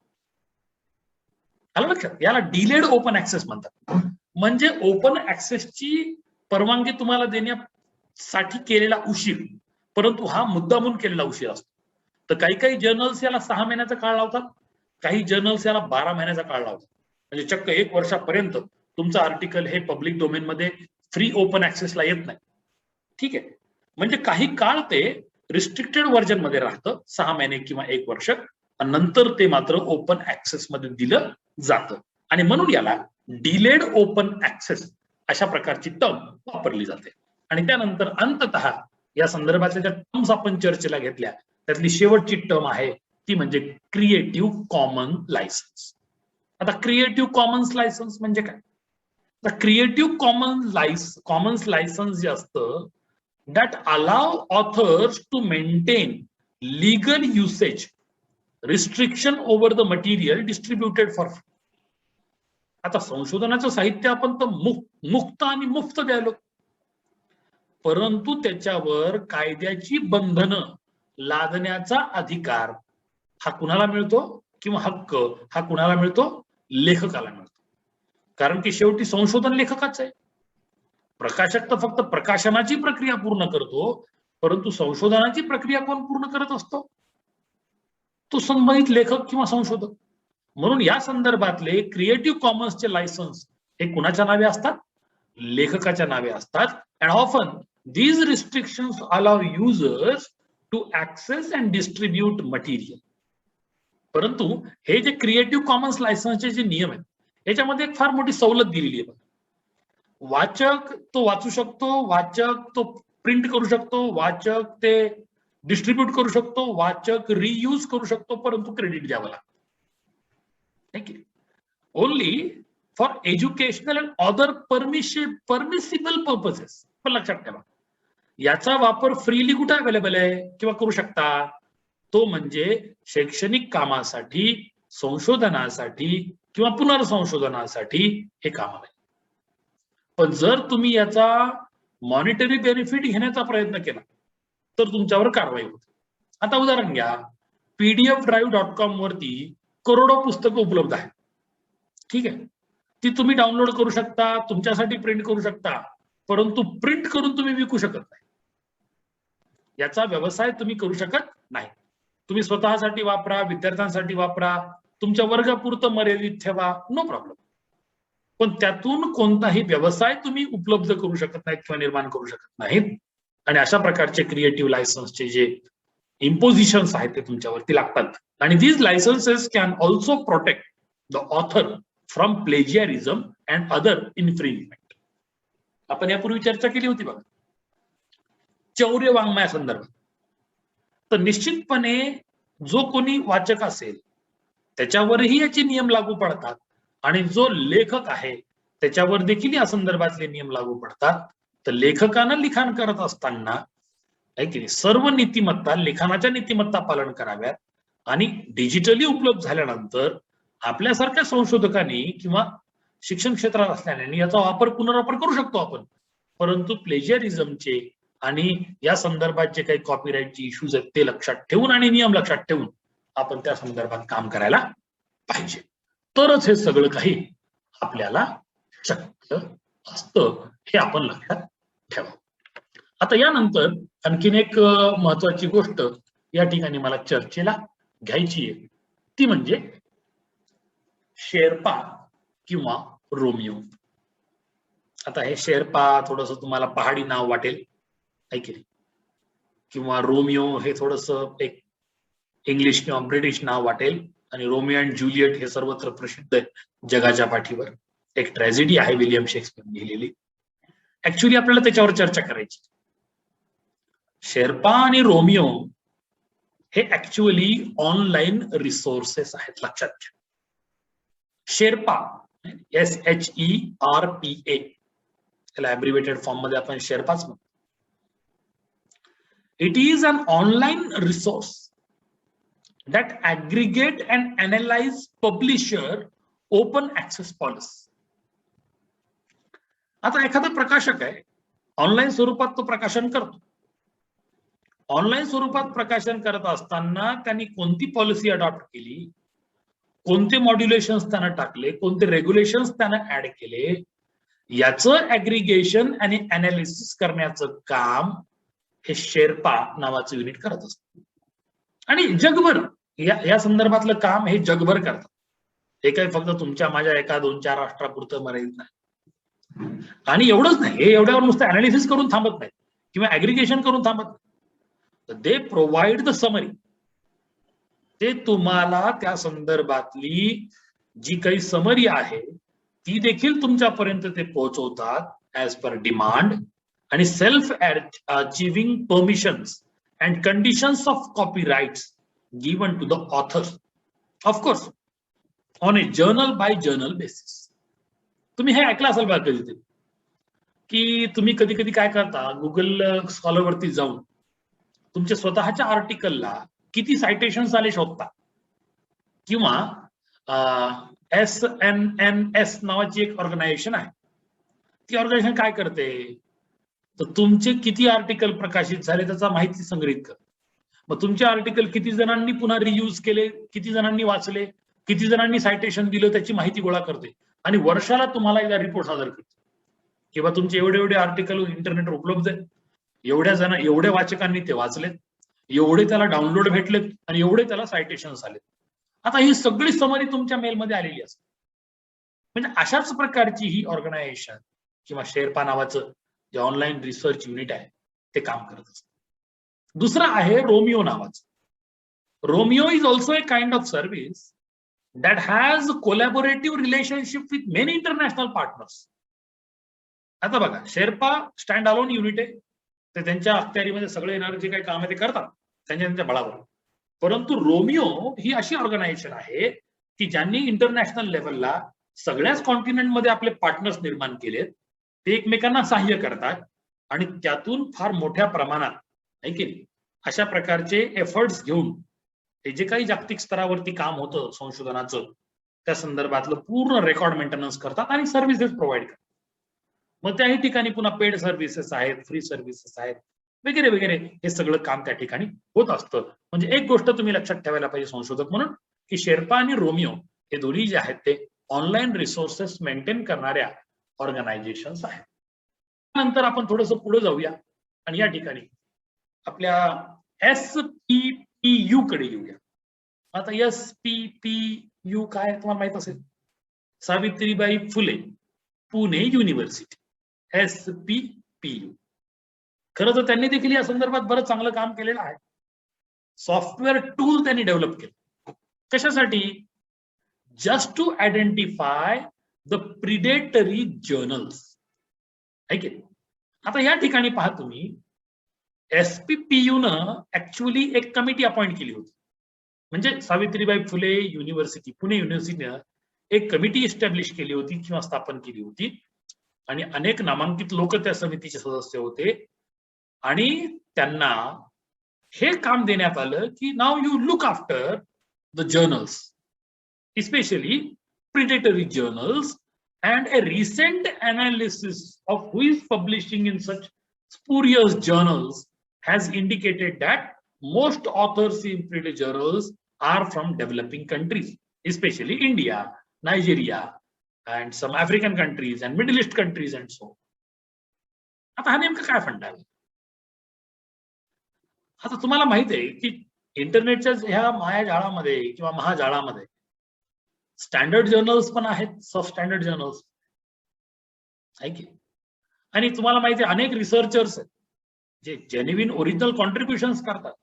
आलं लक्षात? याला डिलेड ओपन ऍक्सेस म्हणतात. म्हणजे ओपन ऍक्सेसची परवानगी तुम्हाला देण्यासाठी केलेला उशीर, परंतु हा मुद्दामून केलेला उशीर असतो. तर काही काही जर्नल्स याला 6 महिन्याचा काळ लावतात, काही जर्नल्स याला 12 महिन्याचा काळ लावतात. म्हणजे चक्क 1 वर्षापर्यंत तुमचं आर्टिकल हे पब्लिक डोमेन मध्ये फ्री ओपन ऍक्सेसला येत नाही. ठीक आहे, म्हणजे काही काळ ते रिस्ट्रिक्टेड व्हर्जन मध्ये राहतं, 6 महिने किंवा 1 वर्ष, आणि नंतर ते मात्र ओपन ऍक्सेस मध्ये दिलं जातं. आणि म्हणून याला डिलेड ओपन ऍक्सेस अशा प्रकारची टर्म वापरली जाते. आणि त्यानंतर अंततः या संदर्भातल्या ज्या टर्म्स आपण चर्चेला घेतल्या त्यातली शेवटची टर्म आहे ती म्हणजे क्रिएटिव्ह कॉमन लायसन्स. आता क्रिएटिव्ह कॉमन्स लायसन्स म्हणजे काय? तर क्रिएटिव्ह कॉमन्स लायसन्स जे असतं that allow authors to maintain legal usage restriction over the material distributed for. आता संशोधनाचं साहित्य आपण तर मुक्त आणि मुफ्त द्यायलो, परंतु त्याच्यावर कायद्याची बंधनं लादण्याचा अधिकार हा कुणाला मिळतो, किंवा हक्क हा कुणाला मिळतो, लेखकाला मिळतो. कारण की शेवटी संशोधन लेखकाच आहे. प्रकाशक तर फक्त प्रकाशनाची प्रक्रिया पूर्ण करतो, परंतु संशोधनाची प्रक्रिया कोण पूर्ण करत असतो, तो संबंधित लेखक किंवा संशोधक. म्हणून या संदर्भातले क्रिएटिव्ह कॉमन्सचे लायसन्स हे कुणाच्या नावे असतात, लेखकाच्या नावे असतात. And often these restrictions allow users to access and distribute material. परंतु हे जे क्रिएटिव्ह कॉमन्स लायसन्सचे जे नियम आहेत याच्यामध्ये एक फार मोठी सवलत दिलेली आहे. वाचक तो वाचू शकतो, वाचक तो प्रिंट करू शकतो, वाचक ते डिस्ट्रीब्यूट करू शकतो, वाचक रियूज करू शकतो, परंतु क्रेडिट द्यावं लागतं. Only for educational and other permissible purposes. पण लक्षात ठेवा, याचा वापर फ्रीली कुठे अवेलेबल आहे किंवा करू शकता, तो म्हणजे शैक्षणिक कामासाठी, संशोधनासाठी किंवा पुनर्संशोधनासाठी हे काम आहे. पण जर तुम्ही याचा मॉनिटरी बेनिफिट घेण्याचा प्रयत्न केला तर तुमच्यावर कारवाई होते. आता उदाहरण घ्या, pdfdrive.com वरती करोडो पुस्तकं उपलब्ध आहेत. ठीक आहे, ती तुम्ही डाउनलोड करू शकता, तुमच्यासाठी प्रिंट करू शकता, परंतु प्रिंट करून तुम्ही विकू शकत नाही. याचा व्यवसाय तुम्ही करू शकत नाही. तुम्ही स्वतःसाठी वापरा, विद्यार्थ्यांसाठी वापरा, तुमच्या वर्गापुरतं मर्यादित ठेवा, नो प्रॉब्लेम. पण त्यातून कोणताही व्यवसाय तुम्ही उपलब्ध करू शकत नाहीत किंवा निर्माण करू शकत नाहीत. आणि अशा प्रकारचे क्रिएटिव्ह लायसन्सचे जे इम्पोजिशन्स आहेत ते तुमच्यावरती लागतात. आणि these licences can also protect the author from plagiarism and other infringement. आपण यापूर्वी चर्चा केली होती बघा चौर्य वाङ्मया संदर्भात. तर निश्चितपणे जो कोणी वाचक असेल त्याच्यावरही याचे नियम लागू पडतात आणि जो लेखक आहे त्याच्यावर देखील या संदर्भातले नियम लागू पडतात. तर लेखकानं लिखाण करत असताना आहे की सर्व नीतिमत्ता, लेखनाच्या नीतिमत्ता पालन कराव्यात. आणि डिजिटली उपलब्ध झाल्यानंतर आपल्यासारख्या संशोधकांनी किंवा शिक्षण क्षेत्रात असल्याने याचा वापर पुनर्वापर करू शकतो आपण. परंतु प्लेजियरिझमचे आणि या संदर्भात जे काही कॉपीराईटचे इश्यूज आहेत ते लक्षात ठेवून आणि नियम लक्षात ठेवून आपण त्या संदर्भात काम करायला पाहिजे. तरच हे सगळं काही आपल्याला शक्य असतं, हे आपण लक्षात ठेवा. आता यानंतर आणखीन एक महत्वाची गोष्ट या ठिकाणी मला चर्चेला घ्यायची आहे, ती म्हणजे शेर्पा किंवा रोमिओ. आता हे शेर्पा थोडस तुम्हाला पहाडी नाव वाटेल ऐकले, किंवा रोमिओ हे थोडस एक इंग्लिश किंवा ब्रिटिश नाव वाटेल. आणि रोमिओ अँड ज्युलियट हे सर्वत्र प्रसिद्ध आहे जगाच्या पाठीवर. एक ट्रॅजेडी आहे विलियम शेक्सपियर लिहिलेली. ऍक्च्युली आपल्याला त्याच्यावर चर्चा करायची. शेर्पा आणि रोमिओ हे ऍक्च्युअली ऑनलाईन रिसोर्सेस आहेत, लक्षात घ्या. शेर्पा SHERPA त्याला ॲब्रिव्हिएटेड फॉर्म मध्ये आपण शेर्पाच म्हणतो. It is an online resource that aggregate and analyze publisher open access policy. आता एखादा प्रकाशक आहे, ऑनलाईन स्वरूपात तो प्रकाशन करतो. ऑनलाईन स्वरूपात प्रकाशन करत असताना त्यांनी कोणती पॉलिसी अडॉप्ट केली, कोणते मॉड्युलेशन्स त्यानं टाकले, कोणते रेग्युलेशन्स त्यानं ऍड केले, याचं ऍग्रिगेशन आणि अनालिसिस करण्याचं काम हे शेर्पा नावाचं युनिट करत असतं. आणि जगभर या संदर्भातलं काम हे जगभर करतात. हे काही फक्त तुमच्या माझ्या एका 2-4 राष्ट्रापुरतं मर्यादित नाही. आणि एवढंच नाही, हे एवढ्यावर नुसतं अनालिसिस करून थांबत नाही किंवा ऍग्रिगेशन करून थांबत नाही. They provide the summary. ते तुम्हाला त्या संदर्भातली जी काही समरी आहे ती देखील तुमच्यापर्यंत ते पोहोचवतात ऍज पर डिमांड. आणि self achieving permissions and conditions of copyrights given to the author, of course on a journal by journal basis. तुम्ही हे ऐकलं असेल बघा कधीतरी की तुम्ही कधी कधी काय करता, गुगल स्कॉलर वरती जाऊन तुमच्या स्वतःच्या आर्टिकलला किती सायटेशन्स आले शोधता. किंवा SNNS नावाची एक ऑर्गनायझेशन आहे. ती ऑर्गनायझेशन काय करते, तर तुमचे किती आर्टिकल प्रकाशित झाले त्याचा माहिती संग्रहित कर. मग तुमचे आर्टिकल किती जणांनी पुन्हा रियूज केले, किती जणांनी वाचले, किती जणांनी सायटेशन दिलं त्याची माहिती गोळा करते आणि वर्षाला तुम्हाला एकदा रिपोर्ट सादर करते किंवा तुमचे एवढे एवढे आर्टिकल इंटरनेटवर उपलब्ध आहेत, एवढ्या वाचकांनी ते वाचलेत, एवढे त्याला डाउनलोड भेटलेत आणि एवढे त्याला सायटेशन्स आलेत. आता ही सगळी समरी तुमच्या मेलमध्ये आलेली असते. म्हणजे अशाच प्रकारची ही ऑर्गनायझेशन किंवा शेर्पा नावाचं जे ऑनलाईन रिसर्च युनिट आहे ते काम करत असतं. दुसरं आहे रोमिओ नावाचं. Romeo is also a kind of service that has collaborative relationship with many international partners. आता बघा, शेर्पा स्टँड अलोन युनिट आहे, ते त्यांच्या अखत्यारीमध्ये सगळे येणारे जे काही काम आहे ते करतात त्यांच्या बळावर. परंतु रोमिओ ही अशी ऑर्गनायझेशन आहे की ज्यांनी इंटरनॅशनल लेवलला सगळ्याच कॉन्टिनेंटमध्ये आपले पार्टनर्स निर्माण केलेत, ते एकमेकांना सहाय्य करतात आणि त्यातून फार मोठ्या प्रमाणात आहे की अशा प्रकारचे एफर्ट्स घेऊन हे जे काही जागतिक स्तरावरती काम होतं संशोधनाचं त्या संदर्भातलं पूर्ण रेकॉर्ड मेंटेनन्स करतात आणि सर्व्हिसेस प्रोव्हाइड करतात. मग त्याही ठिकाणी पुन्हा पेड सर्व्हिसेस आहेत, फ्री सर्व्हिसेस आहेत वगैरे वगैरे, हे सगळं काम त्या ठिकाणी होत असतं. म्हणजे एक गोष्ट तुम्ही लक्षात ठेवायला पाहिजे संशोधक म्हणून, की शेर्पा आणि रोमिओ हे दोन्ही जे आहेत ते ऑनलाईन रिसोर्सेस मेंटेन करणाऱ्या ऑर्गनायझेशन्स आहेत. नंतर आपण थोडंसं पुढे जाऊया आणि या ठिकाणी आपल्या SPPU कडे येऊया. आता SPPU काय तुम्हाला माहित असेल, सावित्रीबाई फुले पुणे युनिव्हर्सिटी, SPPU. खरं तर त्यांनी देखील या संदर्भात बरंच चांगलं काम केलेलं आहे. सॉफ्टवेअर टूल त्यांनी डेव्हलप केलं. कशासाठी? Just to identify the predatory journals. ऐक, आता या ठिकाणी पहा तुम्ही, SPPU न ऍक्च्युअली एक कमिटी अपॉइंट केली होती. म्हणजे सावित्रीबाई फुले युनिव्हर्सिटी, पुणे युनिव्हर्सिटीनं एक कमिटी इस्टॅब्लिश केली होती किंवा स्थापन केली होती आणि अनेक नामांकित लोक त्या समितीचे सदस्य होते आणि त्यांना हे काम देण्यात आलं की नाव you look after the journals, especially predatory journals, and a recent analysis of who is publishing in such spurious journals has indicated that most authors in print journals are from developing countries, especially India, Nigeria, and some African countries and Middle East countries and so on. आता हा नेमका काय फंडा आहे? आता तुम्हाला माहित आहे की इंटरनेटच्या ह्या मायाजाळामध्ये किंवा महाजाळामध्ये स्टँडर्ड जर्नल्स पण आहेत, सब स्टँडर्ड जर्नल्स आहे की. आणि तुम्हाला माहिती आहे अनेक रिसर्चर्स आहेत जे जेन्युइन ओरिजिनल कॉन्ट्रीब्युशन्स करतात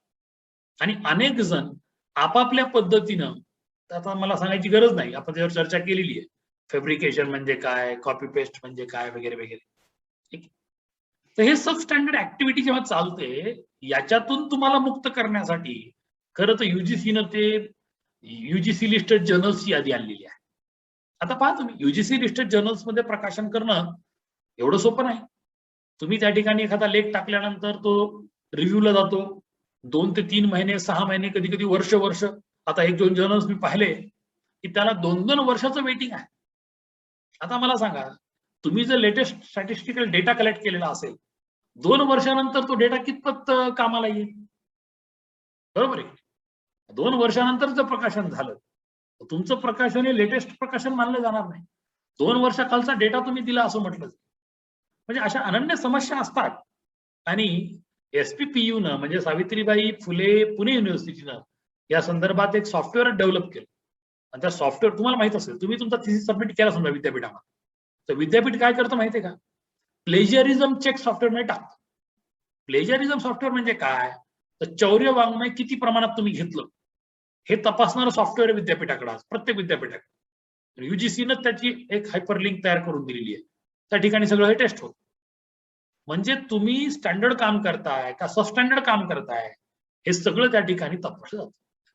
आणि अनेक जण आपापल्या पद्धतीनं, आता मला सांगायची गरज नाही, आपण त्यावर चर्चा केलेली आहे, फॅब्रिकेशन म्हणजे काय, कॉपी पेस्ट म्हणजे काय वगैरे वगैरे. ठीक. तर हे सब स्टँडर्ड ऍक्टिव्हिटी जेव्हा चालते याच्यातून तुम्हाला मुक्त करण्यासाठी खरं तर युजीसीनं ते UGC लिस्टेड जर्नल्सची यादी आणलेली आहे. आता पहा तुम्ही, UGC लिस्टेड जर्नल्स मध्ये प्रकाशन करणं एवढं सोपं नाही. तुम्ही त्या ठिकाणी एखादा लेख टाकल्यानंतर तो रिव्ह्यूला जातो, 2 ते 3 महिने, 6 महिने, कधी कधी वर्ष. आता 1-2 जर्नल्स मी पाहिले की त्याला 2-2 वर्षाचं वेटिंग आहे. आता मला सांगा, तुम्ही जर लेटेस्ट स्टॅटिस्टिकल डेटा कलेक्ट केलेला असेल, 2 वर्षानंतर तो डेटा कितपत कामाला येईल? बरोबर आहे. 2 वर्षानंतर जर प्रकाशन झालं तर तुमचं प्रकाशन हे लेटेस्ट प्रकाशन मानलं जाणार नाही. 2 वर्षाखालचा डेटा तुम्ही दिला असं म्हटलं. म्हणजे अशा अनन्य समस्या असतात आणि SPPU न म्हणजे सावित्रीबाई फुले पुणे युनिव्हर्सिटीनं या संदर्भात एक सॉफ्टवेअर डेव्हलप केलं आणि त्या सॉफ्टवेअर तुम्हाला माहित असेल, तुम्ही तुमचा थिसिस सबमिट केला समजा विद्यापीठामध्ये, तर विद्यापीठ काय करतं माहितीये का? प्लेजरिझम चेक सॉफ्टवेअर मध्ये टाकतं. प्लेजरिझम सॉफ्टवेअर म्हणजे काय? तर चौर्य वाङ्मय किती प्रमाणात तुम्ही घेतलं हे तपासणारं सॉफ्टवेअर विद्यापीठाकडे, प्रत्येक विद्यापीठाकडे. UGCनं त्याची एक हायपरलिंक तयार करून दिलेली आहे, त्या ठिकाणी सगळं हे टेस्ट होतं. म्हणजे तुम्ही स्टँडर्ड काम करताय का सबस्टँडर्ड काम करताय हे सगळं त्या ठिकाणी तपासलं जातं.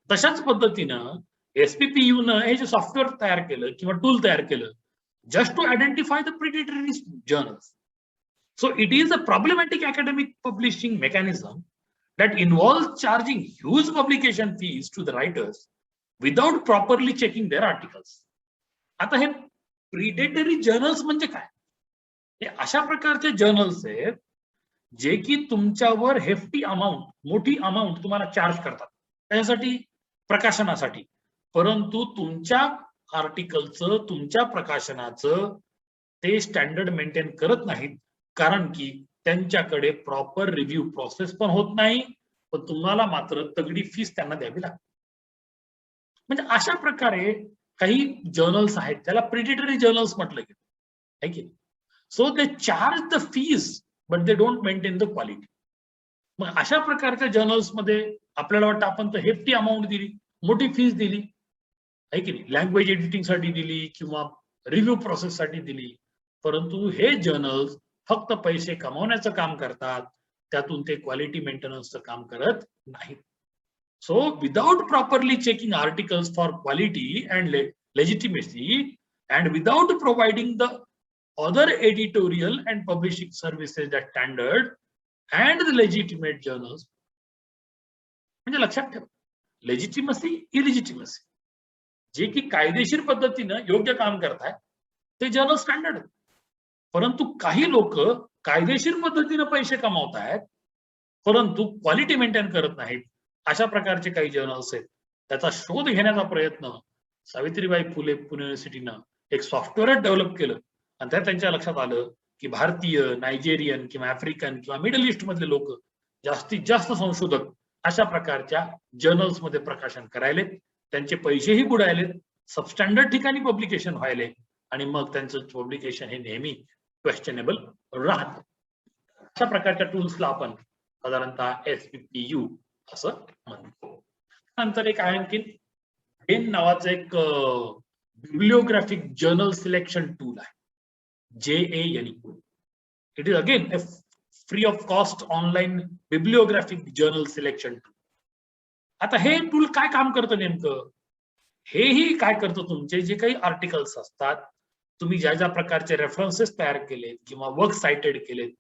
तशाच पद्धतीनं SPPU न हे जे सॉफ्टवेअर तयार केलं किंवा टूल तयार केलं, just to identify the predatory journals. So it is a problematic academic publishing mechanism that involves charging huge publication fees to the writers without properly checking their articles. आता हे प्रिडेटरी जर्नल्स म्हणजे काय? हे अशा प्रकारचे journals आहेत जे की तुमच्यावर हेफ्टी अमाऊंट, मोठी अमाऊंट तुम्हाला चार्ज करतात त्यासाठी, प्रकाशनासाठी, परंतु तुमच्या आर्टिकलचं, तुमच्या प्रकाशनाचं ते स्टँडर्ड मेंटेन करत नाहीत, कारण की त्यांच्याकडे प्रॉपर रिव्ह्यू प्रोसेस पण होत नाही, पण तुम्हाला मात्र तगडी फीस त्यांना द्यावी लागते. म्हणजे अशा प्रकारे काही जर्नल्स आहेत, त्याला प्रिडेटरी जर्नल्स म्हटलं गेलं आहे की. So they charge the fees but they don't maintain the quality. मग अशा प्रकारच्या जर्नल्स मध्ये आपल्याला वाटतं आपण तर हेफ्टी अमाऊंट दिली, मोठी फीस दिली आहे की नाही, लँग्वेज एडिटिंगसाठी दिली किंवा रिव्ह्यू प्रोसेससाठी दिली, परंतु हे जर्नल्स फक्त पैसे कमवण्याचं काम करतात, त्यातून ते क्वालिटी मेंटेनन्सचं काम करत नाहीत. So without properly checking articles for quality and legitimacy, and without providing the other editorial and publishing services that standard and the legitimate journals, म्हणजे लक्षात ठेवा, लेजिटिमसी, इलिजिटिमसी, जे की कायदेशीर पद्धतीनं योग्य काम करताय ते जर्नल स्टँडर्ड, परंतु काही लोक कायदेशीर पद्धतीनं पैसे कमावतायत परंतु क्वालिटी मेंटेन करत नाहीत. अशा प्रकारचे काही जर्नल्स आहेत, त्याचा शोध घेण्याचा प्रयत्न सावित्रीबाई फुले पुणे युनिव्हर्सिटीनं एक सॉफ्टवेअर डेव्हलप केलं, आणि त्यात त्यांच्या लक्षात आलं की भारतीय, नायजेरियन किंवा आफ्रिकन किंवा मिडल ईस्ट मधले लोक जास्तीत जास्त संशोधक अशा प्रकारच्या जर्नल्स मध्ये प्रकाशन करायले, त्यांचे पैसेही बुडायले, सबस्टँडर्ड ठिकाणी पब्लिकेशन व्हायले, आणि मग त्यांचं पब्लिकेशन हे नेहमी क्वेश्चनेबल राहतं. अशा प्रकारच्या टूल्सला आपण साधारणतः SPPU असं म्हणतो. नंतर एक आहे आणखी जेन नावाचं एक बिब्लिओग्राफिक जर्नल सिलेक्शन टूल आहे, JANE. It is again a free of cost online bibliographic journal selection tool. आता हे टूल काय काम करतं नेमकं, हेही काय करतं, तुमचे जे काही आर्टिकल्स असतात, तुम्ही ज्या ज्या प्रकारचे रेफरन्सेस तयार केलेत किंवा वर्क सायटेड केलेत,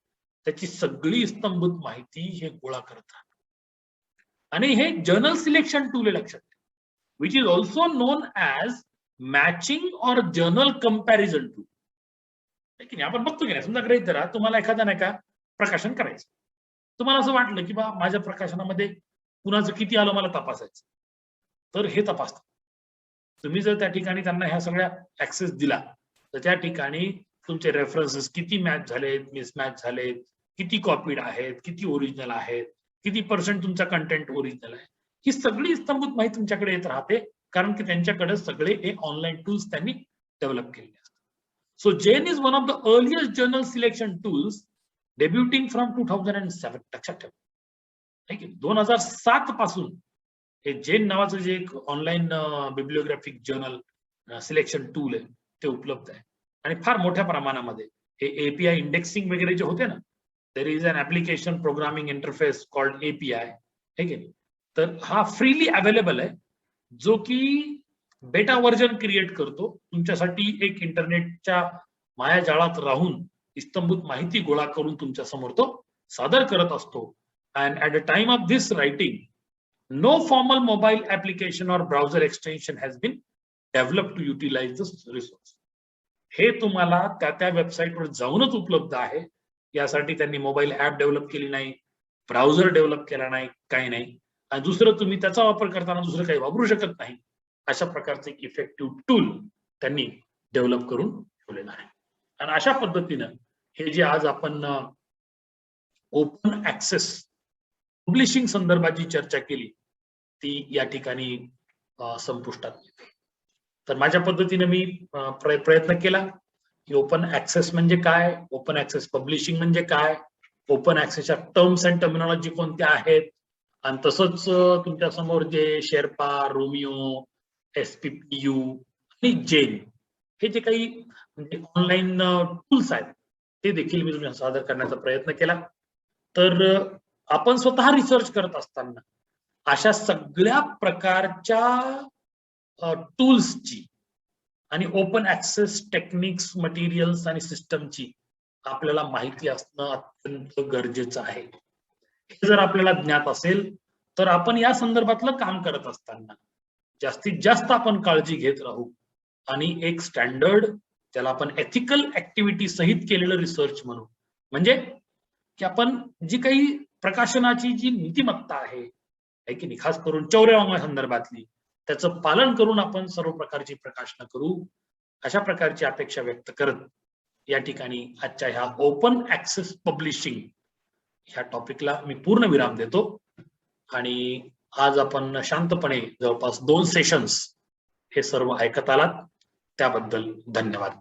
त्याची सगळी स्तंभूत माहिती हे गोळा करतात. आणि हे जर्नल सिलेक्शन टूल लक्षात, which is also non as matching or journal comparison tool. आपण बघतो की नाही, समजा गृहीत धरा तुम्हाला एखादा नाही का प्रकाशन करायचं, तुम्हाला असं वाटलं की बा माझ्या प्रकाशनामध्ये कुणाचं किती आलं मला तपासायचं, तर हे तपासतात. तुम्ही जर त्या ठिकाणी त्यांना ह्या सगळ्या ऍक्सेस दिला तर त्या ठिकाणी तुमचे रेफरन्सेस किती मॅच झालेत, मिसमॅच झालेत, किती कॉपीड आहेत, किती ओरिजिनल आहेत, किती % तुमचा कंटेंट ओरिजिनल आहे, ही सगळी स्तंभूत माहिती तुमच्याकडे येत राहते, कारण की त्यांच्याकडे सगळे हे ऑनलाईन टूल्स त्यांनी डेव्हलप केलेले असतात. So Jane is one of the earliest journal selection tools debuting from 2007. लक्षात ठेवा, 2007 पासून हे जेन नावाचं जे एक online bibliographic journal selection tool आहे ते उपलब्ध आहे, आणि फार मोठ्या प्रमाणामध्ये हे API इंडेक्सिंग वगैरे जे होते ना, there is an application programming interface called API, है की नाही, तर हा फ्रीली अवेलेबल आहे, जो की बेटा व्हर्जन क्रिएट करतो तुमच्यासाठी, एक इंटरनेटच्या मायाजाळात राहून स्तंभूत माहिती गोळा करून तुमच्या समोर तो सादर करत असतो. And at the time of this writing no formal mobile application or browser extension has been developed to utilize this resource. हे तुम्हाला त्या वेबसाईटवर जाऊनच उपलब्ध आहे, यासाठी त्यांनी मोबाईल ऍप डेव्हलप केली नाही, ब्राउझर डेव्हलप केला नाही, काही नाही, आणि दुसरं तुम्ही त्याचा वापर करताना दुसरं काही वापरू शकत नाही, अशा प्रकारचे एक इफेक्टिव्ह टूल त्यांनी डेव्हलप करून ठेवलेलं आहे. आणि अशा पद्धतीनं हे जे आज आपण ओपन ऍक्सेस पब्लिशिंग संदर्भाची चर्चा केली ती या ठिकाणी संपुष्टात येते. तर माझ्या पद्धतीने मी प्रयत्न केला की ओपन ऍक्सेस म्हणजे काय, ओपन ऍक्सेस पब्लिशिंग म्हणजे काय, ओपन ऍक्सेसच्या टर्म्स अँड टर्मिनॉलॉजी कोणत्या आहेत, आणि तसंच तुमच्या समोर जे शेर्पा, रोमिओ, SPPU आणि जेन हे जे काही म्हणजे ऑनलाईन टूल्स आहेत ते देखील मी तुम्हाला सादर करण्याचा प्रयत्न केला. तर आपण स्वतः रिसर्च करत असताना अशा सगळ्या प्रकारच्या टूल्सची आणि ओपन ऍक्सेस टेक्निक्स, मटेरियल्स आणि सिस्टमची आपल्याला माहिती असणं अत्यंत गरजेचं आहे. हे जर आपल्याला ज्ञात असेल तर आपण या संदर्भातलं काम करत असताना जास्तीत जास्त आपण काळजी घेत राहू, आणि एक स्टँडर्ड, ज्याला आपण एथिकल ऍक्टिव्हिटी सहित केलेलं रिसर्च म्हणू, म्हणजे की आपण जी काही प्रकाशनाची जी नीतिमत्ता आहे की नाही, खास करून चौर्यवाङ्मय संदर्भातली, त्याचं पालन करून आपण सर्व प्रकारची प्रकाशनं करू, अशा प्रकारची अपेक्षा व्यक्त करत या ठिकाणी आजच्या ह्या ओपन ऍक्सेस पब्लिशिंग ह्या टॉपिकला मी पूर्ण विराम देतो. आणि आज आपण शांतपणे जवळपास 2 सेशन्स हे सर्व ऐकत आलात त्याबद्दल धन्यवाद.